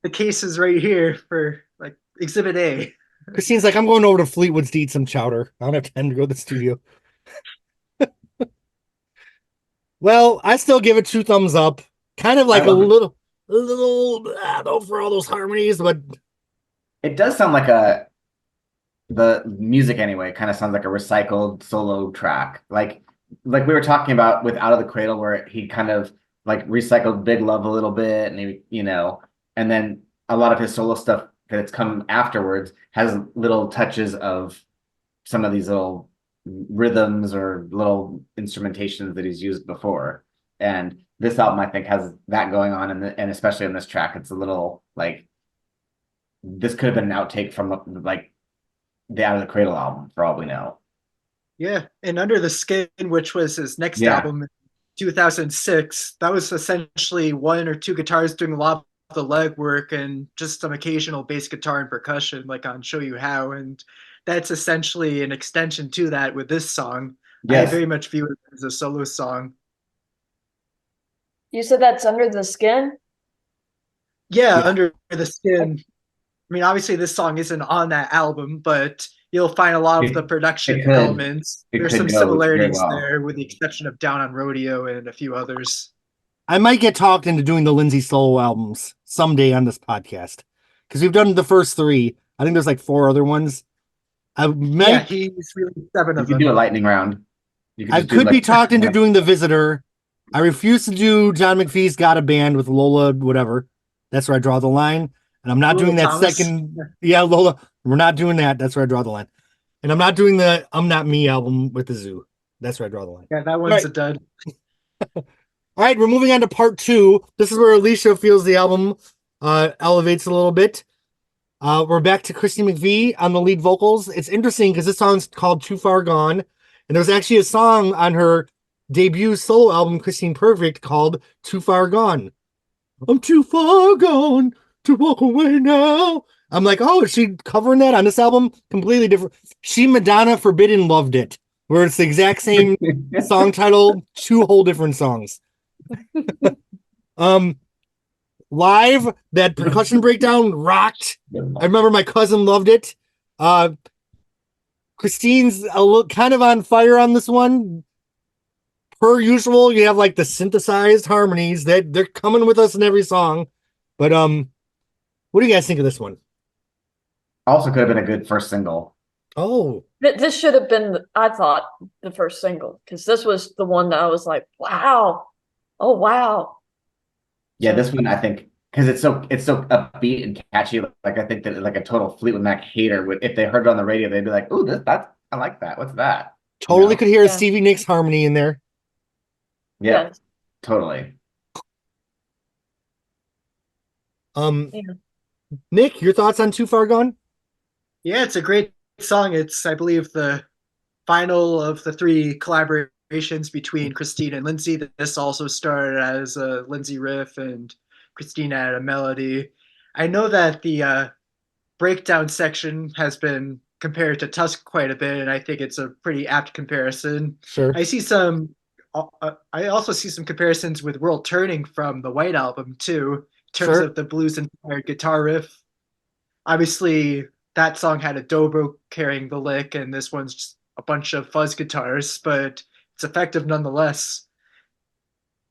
S4: the case is right here for like Exhibit A.
S1: Christine's like, I'm going over to Fleetwood's to eat some chowder. I don't have time to go to the studio. Well, I still give it 2 thumbs up. Kind of like a little, for all those harmonies, but
S3: it does sound like the music anyway kind of sounds like a recycled solo track, like we were talking about with Out of the Cradle, where he kind of like recycled Big Love a little bit, and he, and then a lot of his solo stuff that's come afterwards has little touches of some of these little rhythms or little instrumentations that he's used before. And this album, I think, has that going on, and especially in this track, it's a little like this could have been an outtake from like the Out of the Cradle album, for all we know.
S4: Yeah, and Under the Skin, which was his next album in 2006, that was essentially 1 or 2 guitars doing a lot of the legwork and just some occasional bass guitar and percussion, like on Show You How. And that's essentially an extension to that with this song. Yes. I very much view it as a solo song.
S2: You said that's Under the Skin?
S4: Yeah, Under the Skin. I mean, obviously this song isn't on that album, but you'll find a lot of the production elements. There's some similarities there, with the exception of Down on Rodeo and a few others.
S1: I might get talked into doing the Lindsay solo albums someday on this podcast, because we've done the first 3. I think there's like 4 other ones.
S4: Yeah, he's really 7 of them.
S3: You can do a lightning round.
S1: I could be talked into doing The Visitor. I refuse to do John McVie's Got a Band with Lola, whatever. That's where I draw the line. And I'm not
S4: Lola
S1: doing that
S4: Thomas?
S1: second. Yeah, Lola. We're not doing that. That's where I draw the line. And I'm not doing the I'm Not Me album with the Zoo. That's where I draw the line.
S4: Yeah, that one's
S1: Right.
S4: a dud.
S1: All right, we're moving on to part 2. This is where Alicia feels the album elevates a little bit. We're back to Christy McVie on the lead vocals. It's interesting because this song's called Too Far Gone. And there's actually a song on her debut solo album, Christine Perfect, called Too Far Gone. I'm too far gone to walk away now. I'm like, oh, is she covering that on this album? Completely different. She Madonna Forbidden loved it, where it's the exact same song title, 2 whole different songs. Live, that percussion breakdown rocked. I remember my cousin loved it. Christine's a little kind of on fire on this one. Per usual, you have like the synthesized harmonies that they're coming with us in every song. But what do you guys think of this one?
S3: Also could have been a good first single.
S1: Oh,
S2: This should have been, I thought, the first single, because this was the one that I was like, wow. Oh, wow.
S3: Yeah, this one I think because it's so upbeat and catchy. Like I think that like a total Fleetwood Mac hater would, if they heard it on the radio, they'd be like, "Ooh, that's I like that. What's that?"
S1: totally
S3: know?
S1: could hear a
S2: Yeah.
S1: Stevie Nicks harmony in there.
S3: Yeah,
S2: Yes.
S3: totally.
S2: Yeah.
S1: Nick, your thoughts on Too Far Gone?
S4: Yeah, it's a great song. It's, I believe, the final of the 3 collaborations between Christine and Lindsay. This also started as a Lindsay riff and Christine added a melody. I know that the breakdown section has been compared to Tusk quite a bit, and I think it's a pretty apt comparison.
S1: Sure.
S4: I also see some comparisons with World Turning from the White Album too, in terms
S1: Sure.
S4: of the blues-inspired guitar riff. Obviously, that song had a dobro carrying the lick, and this one's just a bunch of fuzz guitars, but it's effective nonetheless.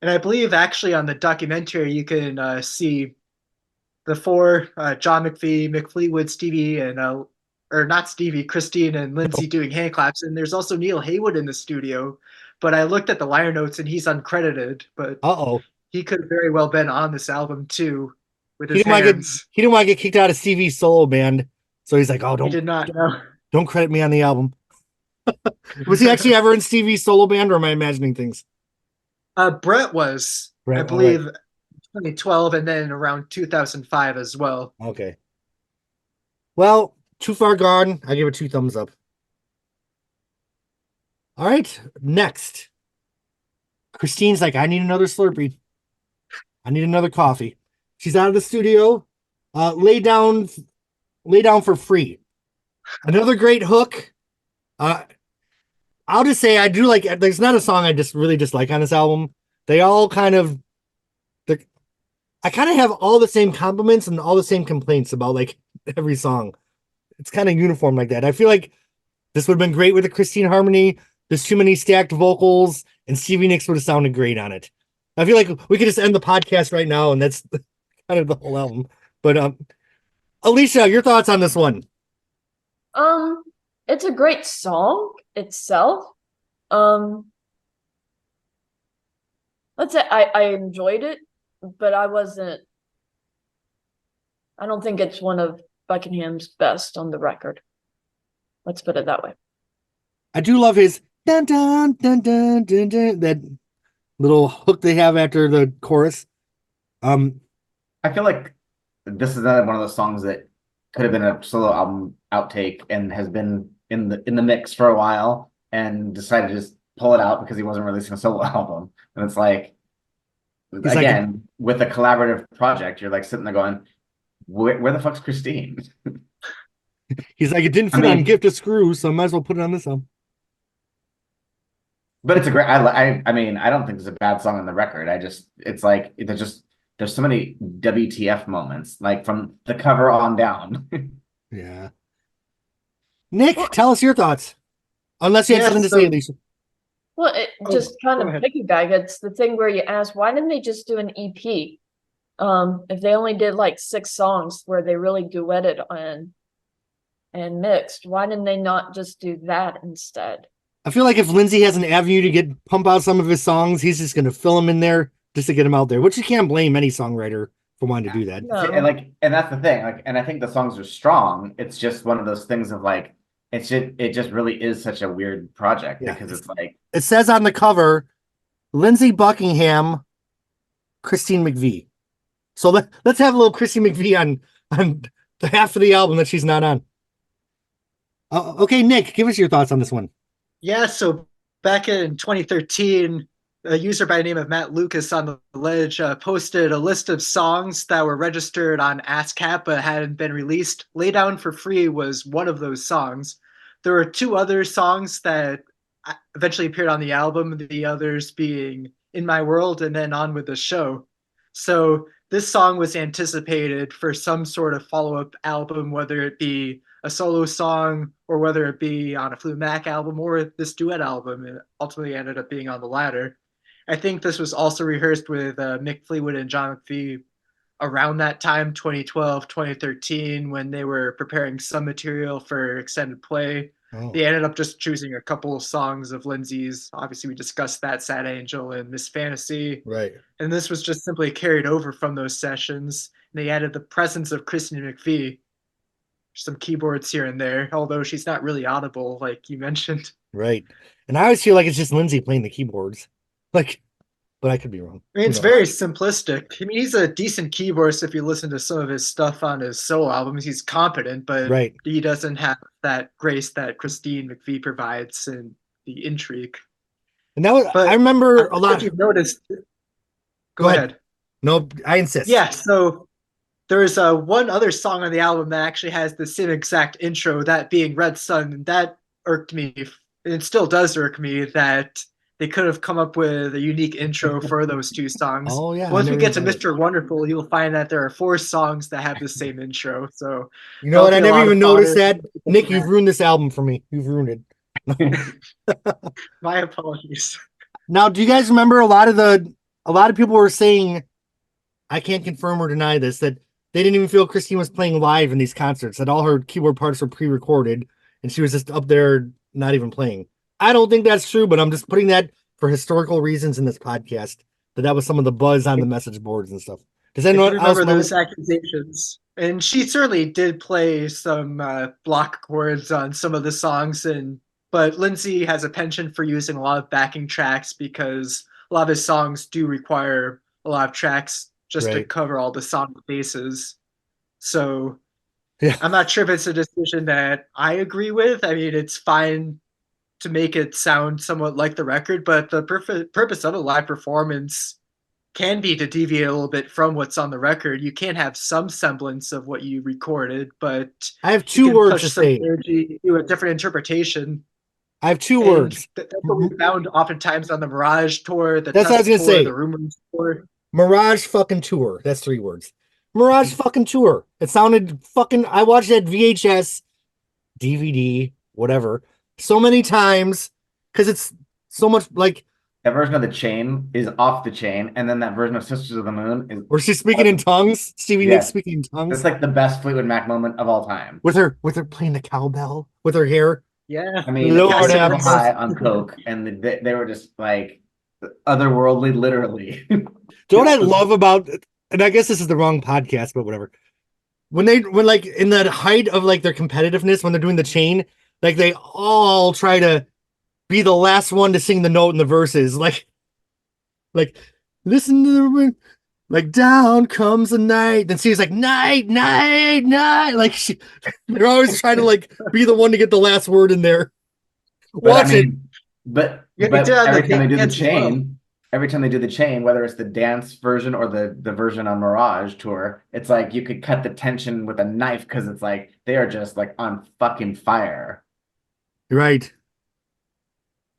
S4: And I believe actually on the documentary you can see the 4 John McVie, Mick Fleetwood, Stevie, and or not Stevie, Christine and Lindsay doing hand claps, and there's also Neil Haywood in the studio. But I looked at the liner notes and he's uncredited, but
S1: Uh-oh.
S4: he could have very well been on this album too with
S1: He
S4: his
S1: didn't want to
S4: hands.
S1: he didn't want to get kicked out of Stevie's solo band. So he's like, oh,
S4: He did not know.
S1: don't credit me on the album. Was he actually ever in Stevie's solo band, or am I imagining things?
S4: Brett was,
S1: Brett,
S4: I believe, 2012 and then around 2005 as well.
S1: Okay. Well, Too Far Gone. I give it 2 thumbs up. All right. Next. Christine's like, I need another Slurpee. I need another coffee. She's out of the studio. Lay down for free. Another great hook. I'll just say I do like, there's not a song I just really dislike on this album. They all kind of, I kind of have all the same compliments and all the same complaints about like every song. It's kind of uniform like that. I feel like this would have been great with the Christine harmony. There's too many stacked vocals, and Stevie Nicks would have sounded great on it. I feel like we could just end the podcast right now, and that's kind of the whole album. But Alicia, your thoughts on this one?
S2: It's a great song itself. Let's say I enjoyed it, but I don't think it's one of Buckingham's best on the record. Let's put it that way.
S1: I do love his dun dun dun dun dun dun, that little hook they have after the chorus.
S3: I feel like this is another one of those songs that could have been a solo album outtake and has been in the mix for a while and decided to just pull it out because he wasn't releasing a solo album. And it's like,
S1: He's
S3: again, with a collaborative project, you're like sitting there going, where the fuck's Christine?
S1: He's like, it didn't fit on Gift of Screw, so I might as well put it on this album.
S3: But it's a great, I mean, I don't think it's a bad song on the record. It's like, there's so many WTF moments, like from the cover on down.
S1: Yeah. Nick, tell us your thoughts. Unless you have something to say, Lisa.
S2: Well, it just kind
S4: go
S2: of
S4: ahead.
S2: piggyback. It's the thing where you ask, why didn't they just do an EP? If they only did like 6 songs where they really duetted and mixed, why didn't they not just do that instead?
S1: I feel like if Lindsay has an avenue to pump out some of his songs, he's just going to fill them in there just to get them out there, which you can't blame any songwriter for wanting to do that.
S2: No.
S3: And that's the thing. Like, and I think the songs are strong. It's just one of those things of like, it just really is such a weird project because it's like
S1: it says on the cover, Lindsay Buckingham, Christine McVie. So let's have a little Christine McVie on the half of the album that she's not on. Okay, Nick, give us your thoughts on this one.
S4: Yeah, so back in 2013, a user by the name of Matt Lucas on the Ledge posted a list of songs that were registered on ASCAP but hadn't been released. Lay Down for Free was one of those songs. There were two other songs that eventually appeared on the album, the others being In My World and then On With the Show. So this song was anticipated for some sort of follow-up album, whether it be a solo song or whether it be on a Fleetwood Mac album or this duet album. It ultimately ended up being on the latter. I think this was also rehearsed with Mick Fleetwood and John McVie around that time, 2012, 2013, when they were preparing some material for extended play.
S1: Oh.
S4: They ended up just choosing a couple of songs of Lindsay's. Obviously, we discussed that, Sad Angel and Miss Fantasy.
S1: Right.
S4: And this was just simply carried over from those sessions. And they added the presence of Christine McVie, some keyboards here and there, although she's not really audible, like you mentioned.
S1: Right. And I always feel like it's just Lindsay playing the keyboards. Like, but I could be wrong.
S4: I mean, it's very simplistic. I mean, he's a decent keyboardist if you listen to some of his stuff on his solo albums. He's competent, but he doesn't have that grace that Christine McVie provides and the intrigue.
S1: And that was, I remember a lot.
S4: If you've noticed. Go ahead.
S1: No, I insist.
S4: Yeah, so there's one other song on the album that actually has the same exact intro, that being Red Sun, and that irked me. It still does irk me that they could have come up with a unique intro for those two songs.
S1: Oh, yeah.
S4: Once we get to Mr. Wonderful, you'll find that there are 4 songs that have the same intro. So
S1: you know what? I never even noticed that. Nick, you've ruined this album for me. You've ruined it.
S4: My apologies.
S1: Now, do you guys remember a lot of people were saying, I can't confirm or deny this, that they didn't even feel Christine was playing live in these concerts, that all her keyboard parts were pre-recorded and she was just up there not even playing. I don't think that's true, but I'm just putting that for historical reasons in this podcast, that was some of the buzz on the message boards and stuff. Does anyone else
S4: remember those accusations? And she certainly did play some block chords on some of the songs, but Lindsay has a penchant for using a lot of backing tracks because a lot of his songs do require a lot of tracks just to cover all the song bases. So I'm not sure if it's a decision that I agree with. I mean, it's fine to make it sound somewhat like the record, but the purpose of a live performance can be to deviate a little bit from what's on the record. You can have some semblance of what you recorded, but
S1: I have 2 words to say.
S4: Do a different interpretation.
S1: I have 2 words.
S4: That's what we found oftentimes on the Mirage tour.
S1: That's what I was gonna say.
S4: The Rumors tour.
S1: Mirage fucking tour. That's 3 words. Mirage fucking tour. It sounded fucking. I watched that VHS, DVD, whatever, so many times because it's so much like.
S3: That version of The Chain is off the chain, and then that version of Sisters of the Moon is.
S1: Where she's speaking in tongues. Stevie Nicks speaking in tongues.
S3: It's like the best Fleetwood Mac moment of all time.
S1: With her playing the cowbell with her hair.
S4: Yeah,
S3: I mean, Lord have high on coke, and they were just like otherworldly, literally.
S1: Do you know what I love about? And I guess this is the wrong podcast, but whatever. When like in the height of like their competitiveness, when they're doing The Chain, like they all try to be the last one to sing the note in the verses, like listen to the wind, like down comes the night. Then she's like night, night, night. Like they're always trying to like be the one to get the last word in there.
S3: Watch it. But every time they do The Chain. Every time they do The Chain, whether it's the dance version or the version on Mirage tour, it's like you could cut the tension with a knife because it's like they are just like on fucking fire.
S1: Right.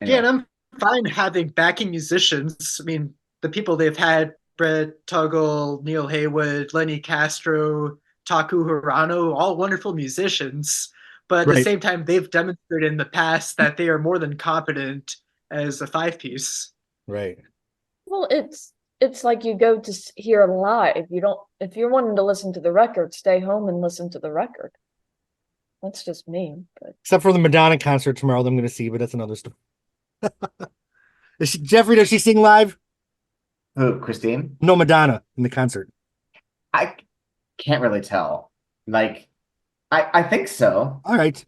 S4: Anyway. Yeah, and I'm fine having backing musicians. I mean, the people they've had, Brett Tuggle, Neil Haywood, Lenny Castro, Taku Hirano, all wonderful musicians. But at the same time, they've demonstrated in the past that they are more than competent as a 5-piece.
S1: Right.
S2: Well, it's like you go to hear live. If you're wanting to listen to the record, stay home and listen to the record. That's just me. But.
S1: Except for the Madonna concert tomorrow that I'm going to see, but that's another story. Jeffrey, does she sing live?
S3: Who, Christine?
S1: No, Madonna in the concert.
S3: I can't really tell. Like, I think so.
S1: All right.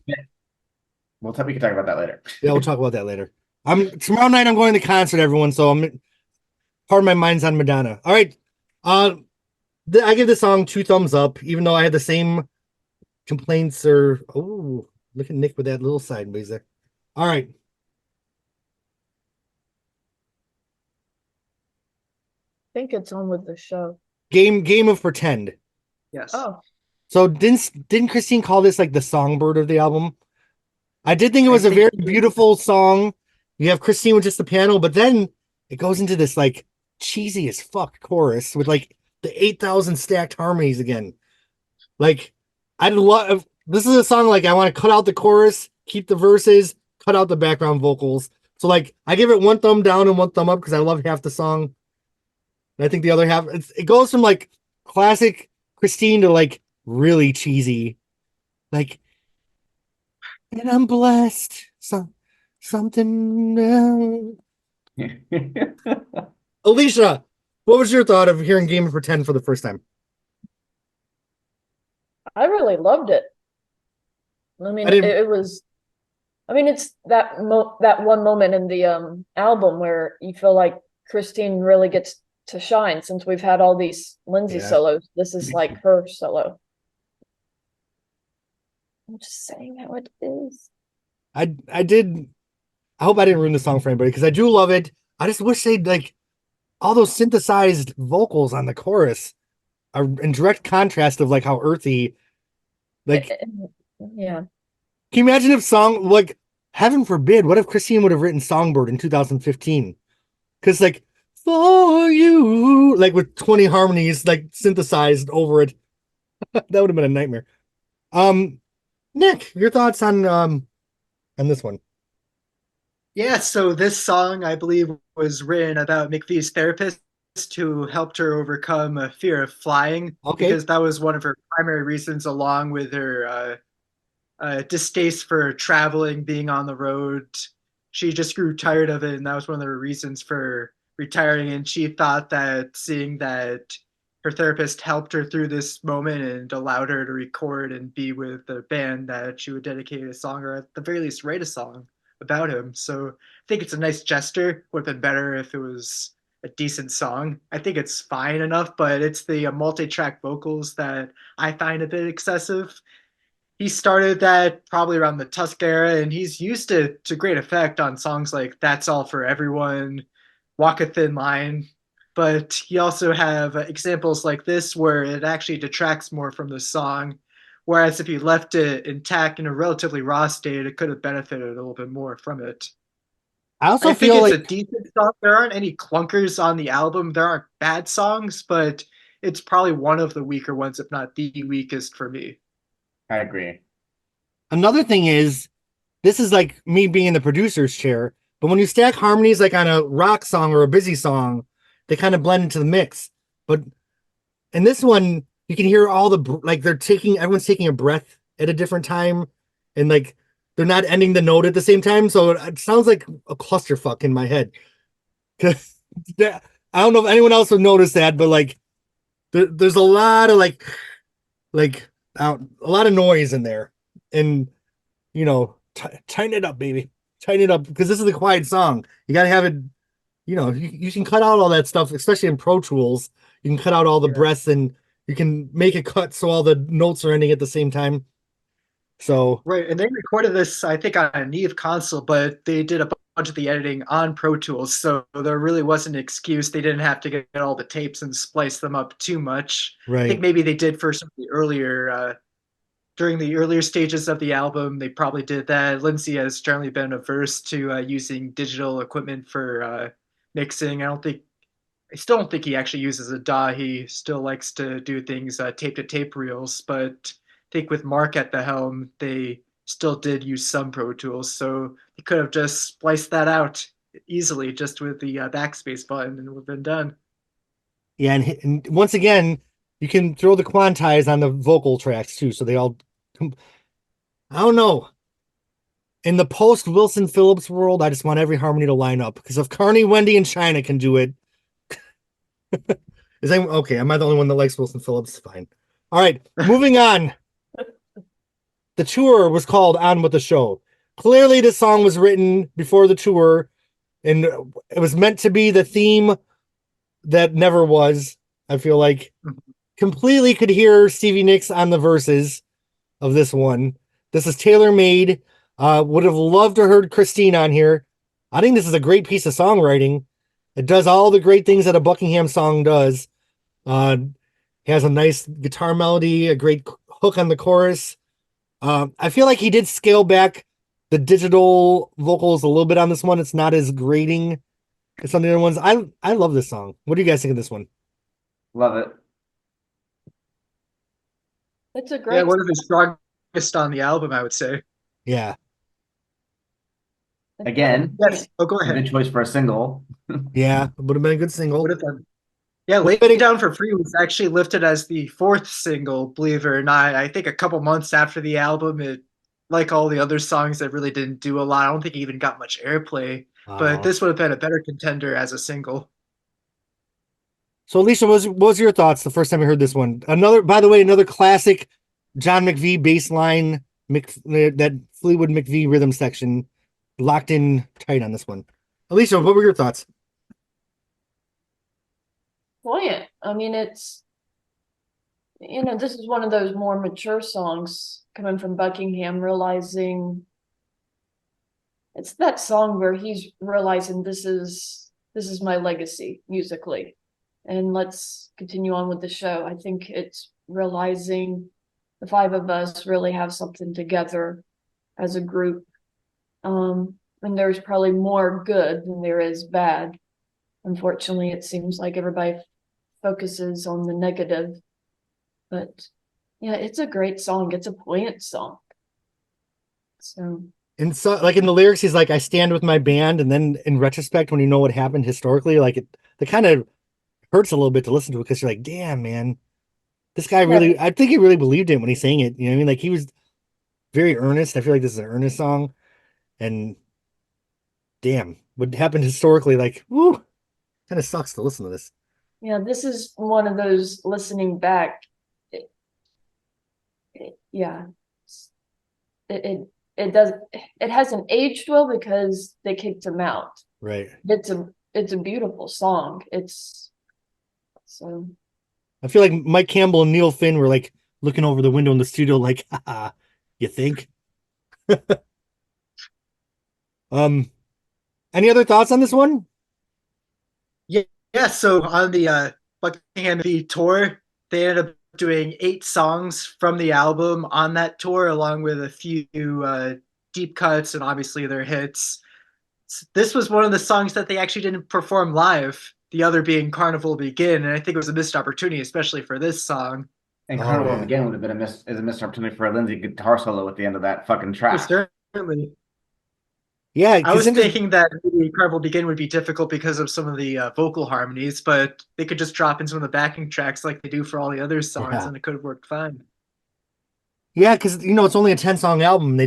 S3: We can talk about that later.
S1: Yeah, we'll talk about that later. Tomorrow night I'm going to the concert, everyone, so part of my mind's on Madonna. All right. I give the song 2 thumbs up, even though I had the same complaints look at Nick with that little sideways there. All right.
S2: I think it's on with the show.
S1: Game of Pretend.
S4: Yes.
S2: Oh,
S1: So didn't Christine call this like the songbird of the album? I did think it was a very beautiful song. You have Christine with just the piano, but then it goes into this like cheesy as fuck chorus with like the 8,000 stacked harmonies again. Like I love this is a song like I want to cut out the chorus, keep the verses, cut out the background vocals. So like I give it 1 thumb down and 1 thumb up because I love half the song. And I think the other half it goes from like classic Christine to like really cheesy. Like and I'm blessed. Something else. Alicia, what was your thought of hearing Game of Pretend for the first time?
S2: I really loved it. I mean, it was. I mean, it's that one moment in the album where you feel like Christine really gets to shine since we've had all these Lindsay solos. This is like her solo. I'm just saying how it is.
S1: I hope I didn't ruin the song for anybody because I do love it. I just wish they'd like all those synthesized vocals on the chorus are in direct contrast of like how earthy. Like,
S2: yeah.
S1: Can you imagine if like heaven forbid, what if Christine would have written Songbird in 2015? Because like for you, like with 20 harmonies like synthesized over it, that would have been a nightmare. Nick, your thoughts on this one?
S4: Yeah, so this song, I believe, was written about McVie's therapist who helped her overcome a fear of flying.
S1: Okay.
S4: Because that was one of her primary reasons, along with her distaste for traveling, being on the road. She just grew tired of it, and that was one of the reasons for retiring. And she thought that seeing that her therapist helped her through this moment and allowed her to record and be with the band, that she would dedicate a song, or at the very least write a song about him. So I think it's a nice gesture. Would have been better if it was a decent song. I think it's fine enough, but it's the multi-track vocals that I find a bit excessive. He started that probably around the Tusk era, and he's used it to great effect on songs like That's All for Everyone, Walk a Thin Line. But he also have examples like this where it actually detracts more from the song. Whereas if you left it intact in a relatively raw state, it could have benefited a little bit more from it.
S1: I also
S4: I think
S1: feel
S4: it's
S1: like
S4: a decent song. There aren't any clunkers on the album. There aren't bad songs, but it's probably one of the weaker ones, if not the weakest for me.
S3: I agree.
S1: another thing is this is like me being in the producer's chair, but when you stack harmonies like on a rock song or a busy song, they kind of blend into the mix. But in this one, you can hear all the like everyone's taking a breath at a different time, and like they're not ending the note at the same time, so it sounds like a clusterfuck in my head. I don't know if anyone else would notice that, but like there's a lot of a lot of noise in there, and tighten it up, baby, tighten it up, because this is a quiet song. You got to have it. You can cut out all that stuff, especially in Pro Tools. You can cut out all the breaths, and you can make it cut so all the notes are ending at the same time. So
S4: right, and they recorded this, I think, on a Neve console, but they did a bunch of the editing on Pro Tools, so there really wasn't an excuse. They didn't have to get all the tapes and splice them up too much. I think
S1: right.
S4: maybe they did for some of the earlier, during the earlier stages of the album. They probably did that. Lindsay has generally been averse to using digital equipment for mixing. I still don't think he actually uses a DAW. He still likes to do things tape to tape reels, but I think with Mark at the helm, they still did use some Pro Tools, so he could have just spliced that out easily just with the backspace button, and it would have been done.
S1: Yeah, and once again, you can throw the quantize on the vocal tracks too, so they all. I don't know. in the post Wilson Phillips world, I just want every harmony to line up because if Carney, Wendy, and China can do it, is anyone okay? Am I the only one that likes Wilson Phillips? Fine. All right, moving on. The tour was called On With the Show. Clearly, this song was written before the tour, and it was meant to be the theme that never was. I feel like completely could hear Stevie Nicks on the verses of this one. This is tailor-made. Would have loved to heard Christine on here. I think this is a great piece of songwriting. It does all the great things that a Buckingham song does. Has a nice guitar melody, a great hook on the chorus. I feel like he did scale back the digital vocals a little bit on this one. It's not as grating as some of the other ones. I love this song. What do you guys think of this one?
S3: Love it.
S2: It's a great.
S4: Yeah, one of the strongest on the album, I would say.
S1: Yeah.
S3: Again,
S4: Yes. Oh, go
S3: a
S4: ahead.
S3: good choice for a single.
S1: Yeah. Would have been a good single.
S4: Would have been. Yeah, Laying Down for Free was actually lifted as the 4th single, believe it or not. I think a couple months after the album, it, like all the other songs that really didn't do a lot, I don't think it even got much airplay. But this would have been a better contender as a single.
S1: So, Alicia, what was your thoughts the first time you heard this one? By the way, another classic John McVie bass line, that Fleetwood McVie rhythm section, locked in tight on this one. Alicia, what were your thoughts?
S2: Poignant. I mean, it's, this is one of those more mature songs coming from Buckingham, realizing it's that song where he's realizing this is my legacy musically, and let's continue on with the show. I think it's realizing the 5 of us really have something together as a group, and there's probably more good than there is bad. Unfortunately, it seems like everybody focuses on the negative, but yeah, it's a great song. It's a poignant song. So,
S1: And so, like in the lyrics, he's like, "I stand with my band," and then in retrospect, when you know what happened historically, like it kind of hurts a little bit to listen to it because you're like, "Damn, man, this guy really."
S2: yeah.
S1: I think he really believed it when he sang it. You know what I mean? Like he was very earnest. I feel like this is an earnest song, and damn, what happened historically, like, woo, kind of sucks to listen to this.
S2: Yeah, this is one of those listening back. Yeah, it does. It hasn't aged well because they kicked him out.
S1: Right.
S2: It's a beautiful song. It's so.
S1: I feel like Mike Campbell and Neil Finn were like looking over the window in the studio, like, haha, you think? Any other thoughts on this one?
S4: Yeah, so on the Buckingham V tour, they ended up doing 8 songs from the album on that tour, along with a few deep cuts and obviously their hits. This was one of the songs that they actually didn't perform live, the other being Carnival Begin, and I think it was a missed opportunity, especially for this song.
S3: And
S1: Oh,
S3: Carnival
S1: yeah.
S3: Again would have been a missed opportunity for a Lindsay guitar solo at the end of that fucking track.
S4: Certainly.
S1: Yeah,
S4: I was thinking that maybe Carnival Begin would be difficult because of some of the vocal harmonies, but they could just drop in some of the backing tracks like they do for all the other songs,
S1: Yeah.
S4: and it could have worked fine.
S1: Yeah, because it's only a 10-song album.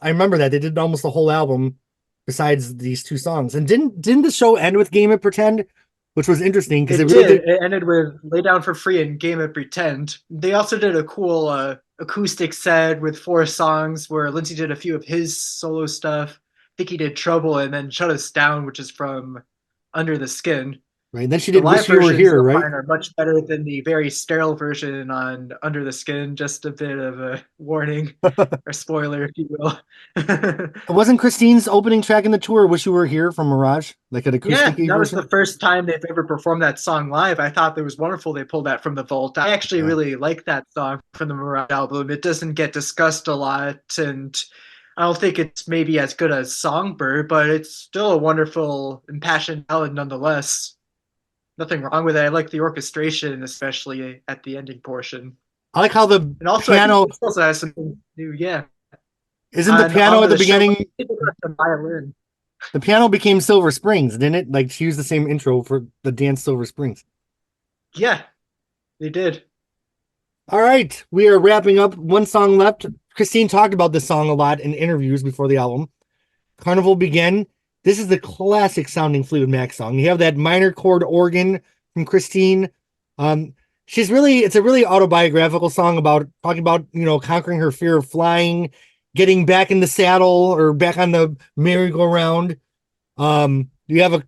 S1: I remember that they did almost the whole album besides these 2 songs. And didn't the show end with Game of Pretend, which was interesting because
S4: It
S1: really
S4: did. It ended with Lay Down for Free and Game of Pretend. They also did a cool acoustic set with 4 songs where Lindsay did a few of his solo stuff. I think he did Trouble and then Shut Us Down, which is from Under the Skin.
S1: right. And then she
S4: The
S1: did
S4: live
S1: Wish You Were
S4: versions
S1: Here,
S4: of
S1: right?
S4: mine are much better than the very sterile version on Under the Skin. Just a bit of a warning or spoiler, if you will.
S1: Wasn't Christine's opening track in the tour Wish You Were Here from Mirage? Like an
S4: Yeah,
S1: acoustic
S4: that was
S1: version?
S4: the first time they've ever performed that song live. I thought that was wonderful. They pulled that from the vault. I actually really like that song from the Mirage album. It doesn't get discussed a lot, and I don't think it's maybe as good as Songbird, but it's still a wonderful, impassioned ballad nonetheless. Nothing wrong with it. I like the orchestration, especially at the ending portion.
S1: I like how the
S4: And also,
S1: piano
S4: I think it also has something new. Yeah,
S1: isn't the piano at the beginning.
S4: Show, the violin.
S1: The piano became Silver Springs, didn't it? Like she used the same intro for the dance Silver Springs.
S4: Yeah, they did.
S1: All right, we are wrapping up. 1 song left Christine talked about this song a lot in interviews before the album. Carnival Begin. This is the classic sounding Fleetwood Mac song. You have that minor chord organ from Christine. It's a really autobiographical song about talking about, conquering her fear of flying, getting back in the saddle or back on the merry-go-round. You have a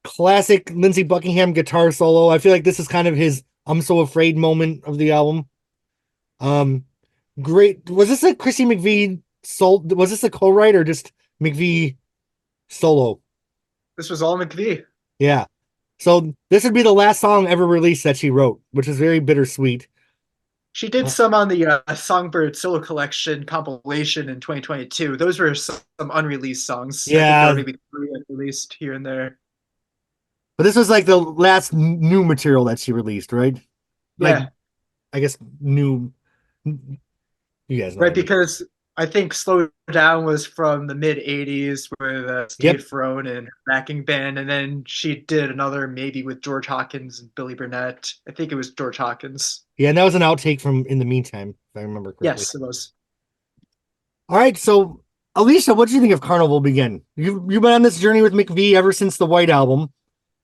S1: classic Lindsey Buckingham guitar solo. I feel like this is kind of his I'm So Afraid moment of the album. Great. Was this a Chrissy McVie was this a co-write or just McVie solo?
S4: This was all McVie.
S1: Yeah. So this would be the last song ever released that she wrote, which is very bittersweet.
S4: She did some on the Songbird Solo Collection compilation in 2022. Those were some unreleased songs. I think
S1: Yeah.
S4: there were maybe 3 released here and there.
S1: But this was like the last new material that she released, right? Like,
S4: Yeah,
S1: I guess new. You guys know.
S4: right,
S1: what I mean.
S4: because I think Slow Down was from the mid 80s with Steve Throne and her backing band, and then she did another maybe with George Hawkins and Billy Burnett. I think it was George Hawkins.
S1: Yeah, and that was an outtake from In the Meantime, if I remember correctly.
S4: Yes, it was.
S1: All right, so Alicia, what do you think of Carnival Begin? You've been on this journey with McVie ever since the White Album,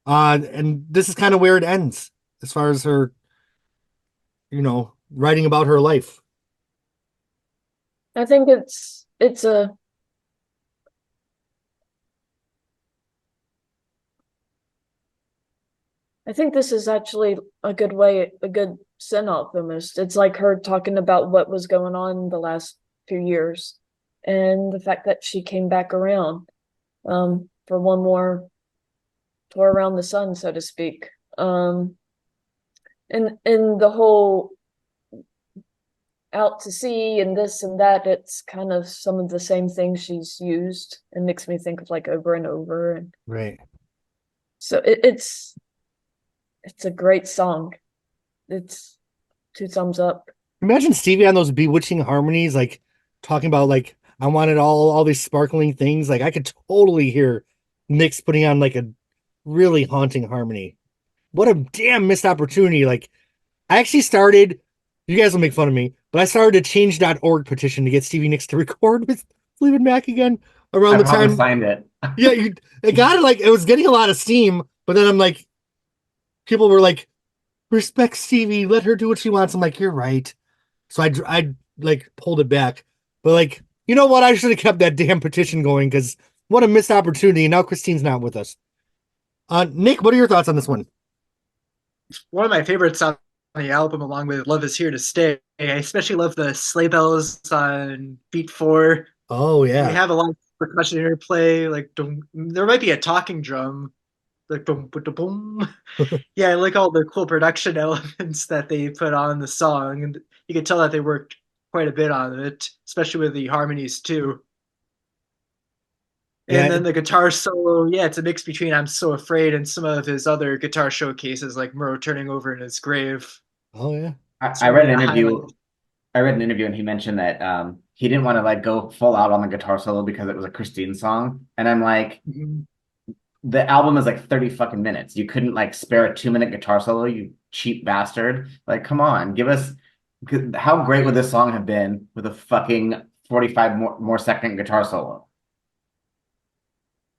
S1: and this is kind of where it ends as far as her, writing about her life.
S2: I think it's a I think this is actually a good send-off almost. It's like her talking about what was going on the last few years and the fact that she came back around for one more tour around the sun, so to speak. And the whole out to sea and this and that, it's kind of some of the same things she's used. It makes me think of like Over and Over. And
S1: Right.
S2: so it's a great song. It's 2 thumbs up.
S1: Imagine Stevie on those bewitching harmonies, like talking about like I wanted all these sparkling things. Like I could totally hear Nick's putting on like a really haunting harmony. What a damn missed opportunity. Like I actually started, you guys will make fun of me, but I started a change.org petition to get Stevie Nicks to record with Fleetwood Mac again around the time.
S3: Signed it.
S1: Yeah, it got it, like it was getting a lot of steam, but then I'm like, people were like, respect Stevie, let her do what she wants. I'm like, you're right. So I like pulled it back. But like, you know what? I should have kept that damn petition going because what a missed opportunity. Now Christine's not with us. Nick, what are your thoughts on this one?
S4: One of my favorites on the album, along with Love Is Here to Stay. I especially love the sleigh bells on beat 4.
S1: Oh yeah.
S4: We have a lot of percussion interplay. Like there might be a talking drum, like boom, boom, boom. Yeah, I like all the cool production elements that they put on the song, and you can tell that they worked quite a bit on it, especially with the harmonies too. And then the guitar solo, yeah, it's a mix between I'm So Afraid and some of his other guitar showcases, like Murrow Turning Over in His Grave.
S1: Oh yeah.
S3: I read an interview. I read an interview and he mentioned that he didn't want to like go full out on the guitar solo because it was a Christine song. And I'm like, the album is like 30 fucking minutes. You couldn't like spare a 2-minute guitar solo, you cheap bastard. Like, come on, give us. How great would this song have been with a fucking 45 more second guitar solo?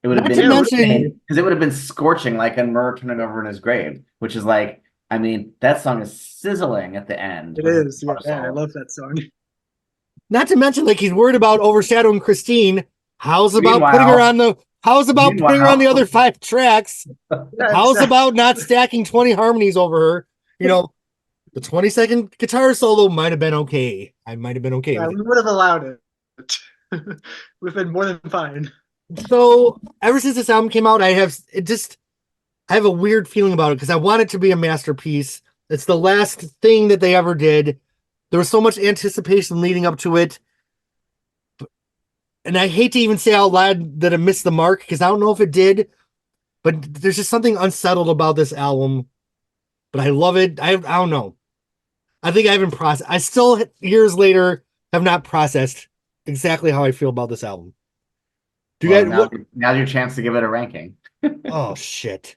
S3: It would have been because it would have been scorching like in Murr Turning Over in His Grave, which is like, I mean, that song is sizzling at the end.
S4: It is, yeah, I love that song.
S1: Not to mention, like he's worried about overshadowing Christine. How's about putting her on the other 5 tracks? How's about not stacking 20 harmonies over her? The 20-second guitar solo might have been okay. I might have been okay.
S4: Yeah, we would have allowed it. We've been more than fine.
S1: So ever since this album came out, I have a weird feeling about it because I want it to be a masterpiece. It's the last thing that they ever did. There was so much anticipation leading up to it. And I hate to even say out loud that it missed the mark because I don't know if it did, but there's just something unsettled about this album. But I love it. I don't know. I think I haven't processed. I still, years later, have not processed exactly how I feel about this album. Now's
S3: your chance to give it a ranking.
S1: Oh, shit.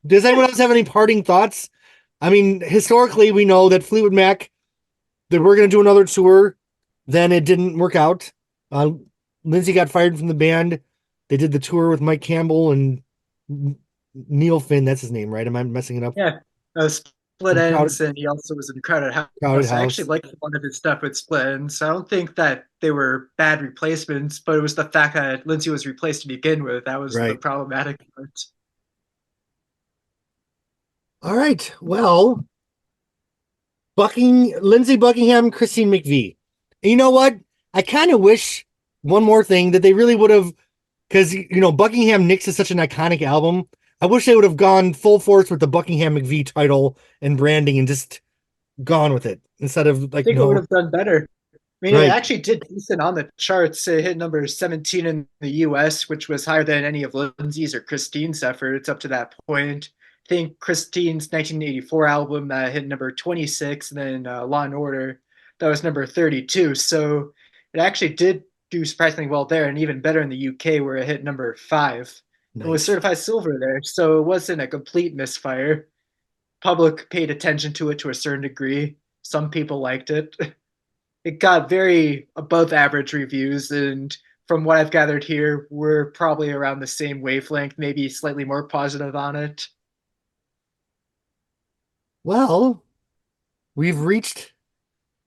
S1: Does anyone else have any parting thoughts? I mean, historically, we know that Fleetwood Mac, that we're going to do another tour. Then it didn't work out. Lindsay got fired from the band. They did the tour with Mike Campbell and Neil Finn. That's his name, right? Am I messing it up?
S4: Yeah, Split
S1: From
S4: Ends, and he also was in Crowded
S1: Crowded
S4: House. I actually
S1: House.
S4: liked one of his stuff with Split Ends. I don't think that they were bad replacements, but it was the fact that Lindsay was replaced to begin with that was the
S1: Right.
S4: problematic part.
S1: All right. Well, Lindsay Buckingham, Christine McVie. And you know what? I kind of wish one more thing that they really would have, because Buckingham Nicks is such an iconic album. I wish they would have gone full force with the Buckingham McVie title and branding and just gone with it instead of
S4: I
S1: like
S4: think it would have done better. I mean, it
S1: right.
S4: actually did decent on the charts. It hit number 17 in the US, which was higher than any of Lindsay's or Christine's efforts up to that point. I think Christine's 1984 album hit number 26, and then Law and Order, that was number 32. So it actually did do surprisingly well there, and even better in the UK, where it hit number 5. It was
S1: Nice.
S4: certified silver there, so it wasn't a complete misfire. Public paid attention to it to a certain degree. Some people liked it. It got very above average reviews, and from what I've gathered here, we're probably around the same wavelength, maybe slightly more positive on it.
S1: Well, we've reached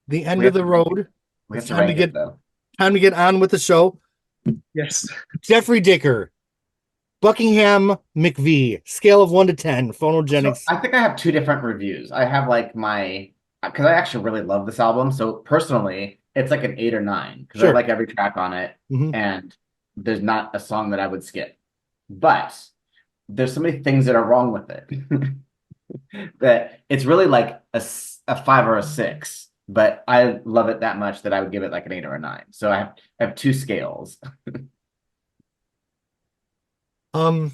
S1: the end
S3: We
S1: of
S3: have
S1: the
S3: to rank it.
S1: road.
S3: We have
S1: It's
S3: to rank it though.
S1: time to get on with the show.
S4: Yes.
S1: Jeffrey Dicker, Buckingham McVie, scale of 1 to 10,
S3: So
S1: Phonogenics.
S3: I think I have two different reviews. I have like because I actually really love this album. So personally, it's like an 8 or 9 because I
S1: Sure.
S3: like every track on it,
S1: Mhm.
S3: and there's not a song that I would skip. But there's so many things that are wrong with it that it's really like a 5 or a 6. But I love it that much that I would give it like an 8 or a 9. So I have two scales.
S1: Um,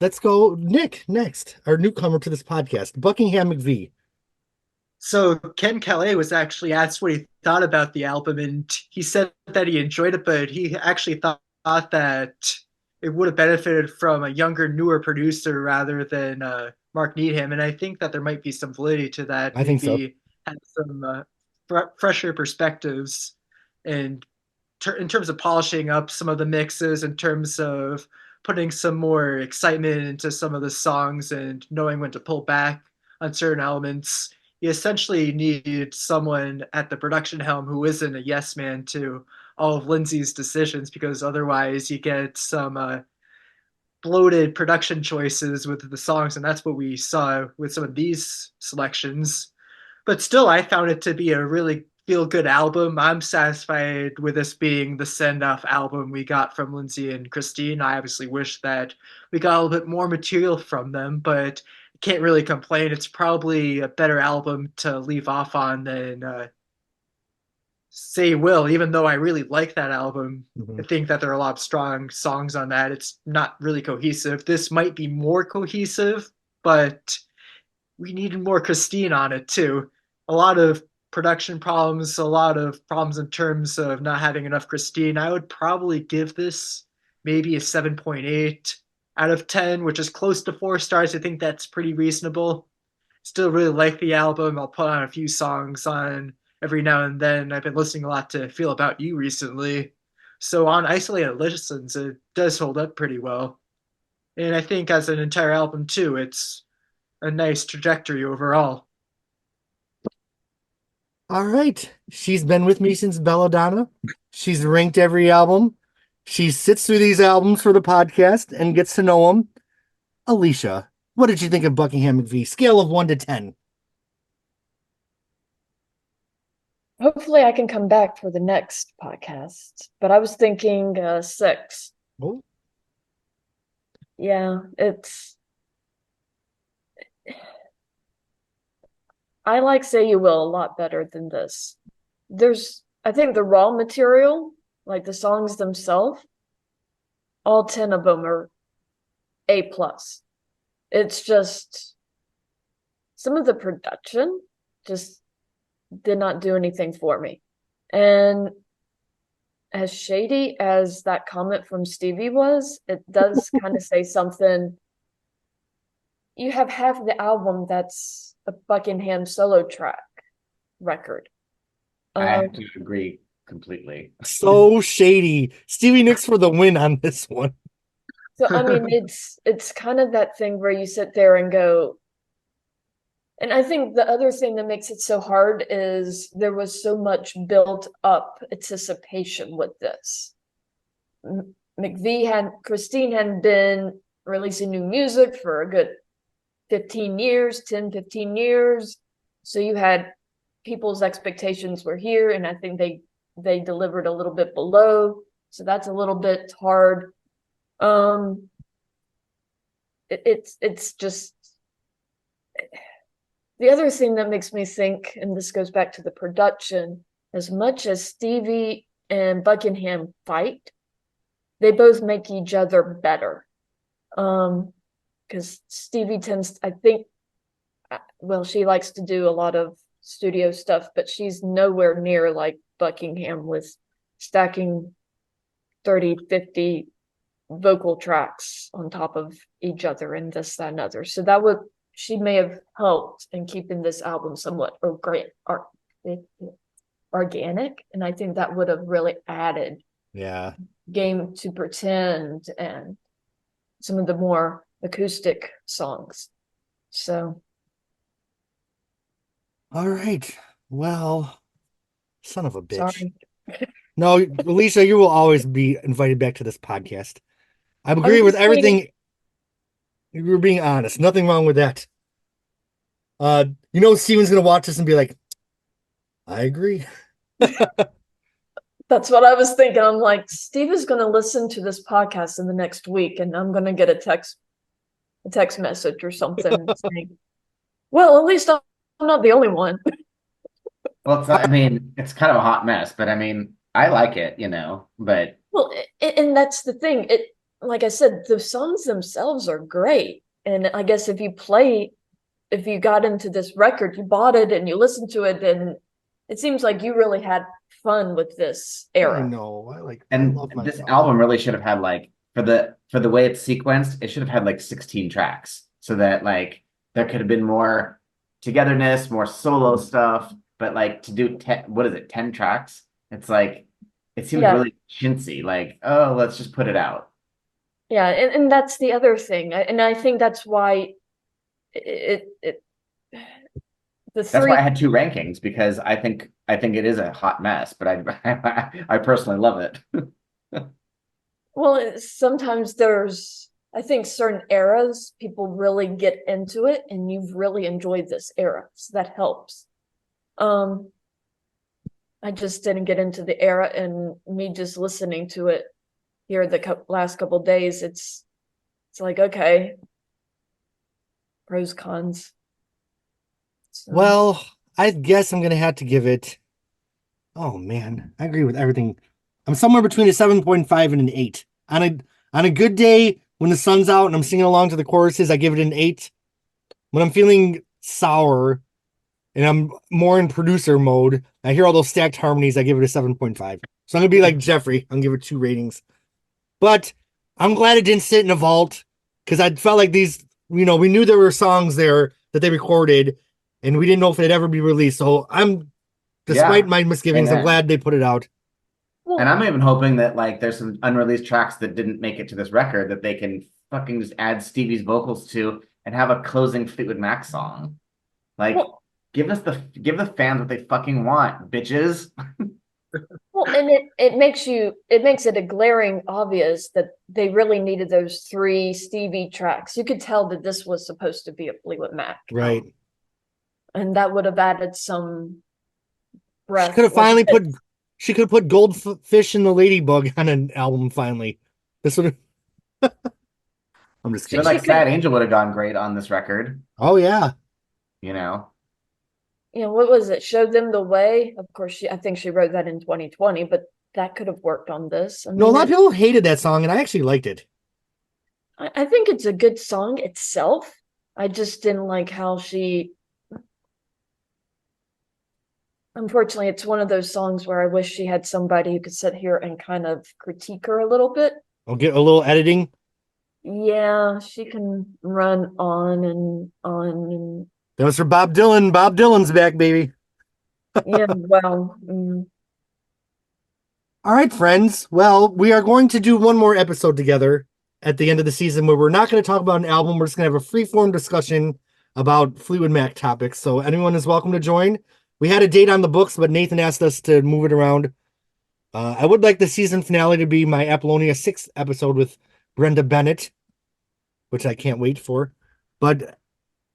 S1: let's go, Nick, next, our newcomer to this podcast, Buckingham McVie.
S4: So Ken Calais was actually asked what he thought about the album, and he said that he enjoyed it, but he actually thought that it would have benefited from a younger, newer producer rather than Mark Needham. And I think that there might be some validity to that.
S1: I think so.
S4: Maybe had some fresher perspectives, and in terms of polishing up some of the mixes, in terms of putting some more excitement into some of the songs and knowing when to pull back on certain elements. You essentially need someone at the production helm who isn't a yes man to all of Lindsay's decisions, because otherwise you get some bloated production choices with the songs, and that's what we saw with some of these selections. But still, I found it to be a really feel good album. I'm satisfied with this being the send off album we got from Lindsay and Christine. I obviously wish that we got a little bit more material from them, but I can't really complain. It's probably a better album to leave off on than Say Will, even though I really like that album. I
S1: Mhm.
S4: think that there are a lot of strong songs on that. It's not really cohesive. This might be more cohesive, but we needed more Christine on it too. A lot of production problems, a lot of problems in terms of not having enough Christine. I would probably give this maybe a 7.8 out of 10, which is close to 4 stars. I think that's pretty reasonable. Still really like the album. I'll put on a few songs on every now and then. I've been listening a lot to Feel About You recently. So on isolated listens, it does hold up pretty well. And I think as an entire album too, it's a nice trajectory overall.
S1: All right. She's been with me since Belladonna. She's ranked every album. She sits through these albums for the podcast and gets to know them. Alicia, what did you think of Buckingham McVie? Scale of 1 to 10.
S2: Hopefully I can come back for the next podcast, but I was thinking 6.
S1: Oh.
S2: Yeah, I like Say You Will a lot better than this. I think the raw material, like the songs themselves, all 10 of them are A+. It's just some of the production just did not do anything for me. And as shady as that comment from Stevie was, it does kind of say something. You have half the album that's a Buckingham solo track. record.
S3: I have to agree completely.
S1: So shady. Stevie Nicks for the win on this one.
S2: So I mean, it's kind of that thing where you sit there and go, and I think the other thing that makes it so hard is there was so much built up anticipation with this. Christine hadn't been releasing new music for a good 15 years, 10, 15 years. So you had people's expectations were here, and I think they delivered a little bit below. So that's a little bit hard. It's just the other thing that makes me think, and this goes back to the production, as much as Stevie and Buckingham fight, they both make each other better. Because Stevie tends, I think, well, she likes to do a lot of studio stuff, but she's nowhere near like Buckingham with stacking 30, 50 vocal tracks on top of each other and this, that, and other. So she may have helped in keeping this album somewhat organic. And I think that would have really added Game to Pretend and some of the more acoustic songs. So.
S1: All right. Well, son of a bitch.
S2: Sorry.
S1: No, Alicia, you will always be invited back to this podcast. I agree with everything. You were being honest. Nothing wrong with that. Steven's going to watch this and be like, I agree.
S2: That's what I was thinking. I'm like, Steve is going to listen to this podcast in the next week, and I'm going to get a text message or something saying, well, at least I'm not the only one.
S3: Well, it's kind of a hot mess, but I mean, I like it, but.
S2: Well, and that's the thing. Like I said, the songs themselves are great. And I guess if you got into this record, you bought it and you listened to it, and it seems like you really had fun with this era.
S1: I know.
S3: This album really should have had for the way it's sequenced, it should have had 16 tracks so that there could have been more togetherness, more solo stuff. But to do 10 tracks? It's it seems really chintzy. Let's just put it out.
S2: Yeah, and that's the other thing, and I think that's why
S3: that's why I had two rankings, because I think it is a hot mess, but I personally love it.
S2: Well, sometimes I think certain eras people really get into it, and you've really enjoyed this era, so that helps. I just didn't get into the era, and me just listening to it here the last couple of days, it's like, okay, pros, cons. So.
S1: Well, I guess I'm gonna have to give it. Oh man, I agree with everything. I'm somewhere between a 7.5 and an 8. On a good day when the sun's out and I'm singing along to the choruses, I give it an 8. When I'm feeling sour and I'm more in producer mode, I hear all those stacked harmonies, I give it a 7.5. So I'm gonna be like Jeffrey. I'm gonna give it 2 ratings. But I'm glad it didn't sit in a vault, because I felt like these, we knew there were songs there that they recorded, and we didn't know if they'd ever be released. So despite my misgivings, I'm glad they put it out.
S3: And I'm even hoping that there's some unreleased tracks that didn't make it to this record that they can fucking just add Stevie's vocals to and have a closing Fleetwood Mac song. Give the fans what they fucking want, bitches.
S2: Well, and it makes it a glaring obvious that they really needed those 3 Stevie tracks. You could tell that this was supposed to be a Fleetwood Mac,
S1: right?
S2: And that would have added some breath.
S1: She could have put Goldfish and the Ladybug on an album finally. This would have. I'm just kidding.
S3: Sad Angel would have gone great on this record.
S1: Oh yeah.
S2: What was it? Show Them the Way. Of course, I think she wrote that in 2020, but that could have worked on this.
S1: A lot of people hated that song, and I actually liked it.
S2: I think it's a good song itself. I just didn't like how she. Unfortunately, it's one of those songs where I wish she had somebody who could sit here and kind of critique her a little bit.
S1: I'll get a little editing.
S2: Yeah, she can run on and on and.
S1: That was for Bob Dylan. Bob Dylan's back, baby.
S2: Yeah, well,
S1: All right, friends. Well, we are going to do one more episode together at the end of the season where we're not going to talk about an album. We're just going to have a free-form discussion about Fleetwood Mac topics. So anyone is welcome to join. We had a date on the books, but Nathan asked us to move it around. I would like the season finale to be my Apollonia 6th episode with Brenda Bennett, which I can't wait for. But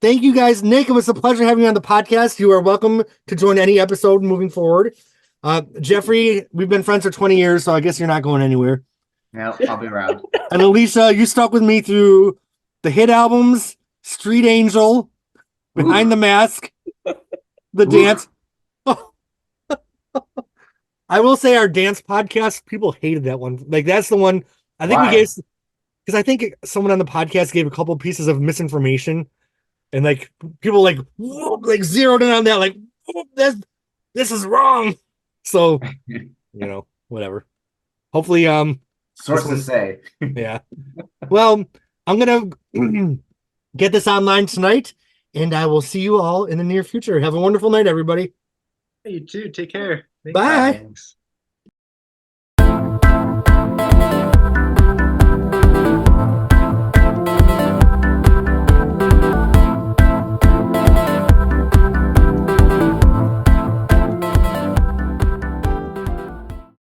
S1: thank you guys. Nick, it was a pleasure having you on the podcast. You are welcome to join any episode moving forward. Jeffrey, we've been friends for 20 years, so I guess you're not going anywhere.
S3: No, I'll be around.
S1: And Alicia, you stuck with me through the hit albums, Street Angel, Behind the Mask, the dance. I will say our dance podcast, people hated that one. Like that's the one I think we
S3: Why?
S1: gave, because I think someone on the podcast gave a couple pieces of misinformation, and like people like zeroed in on that, like this is wrong. So whatever. Hopefully,
S3: Sources say.
S1: yeah. Well, I'm gonna get this online tonight, and I will see you all in the near future. Have a wonderful night, everybody.
S4: You too. Take care.
S1: Bye.
S4: Thanks.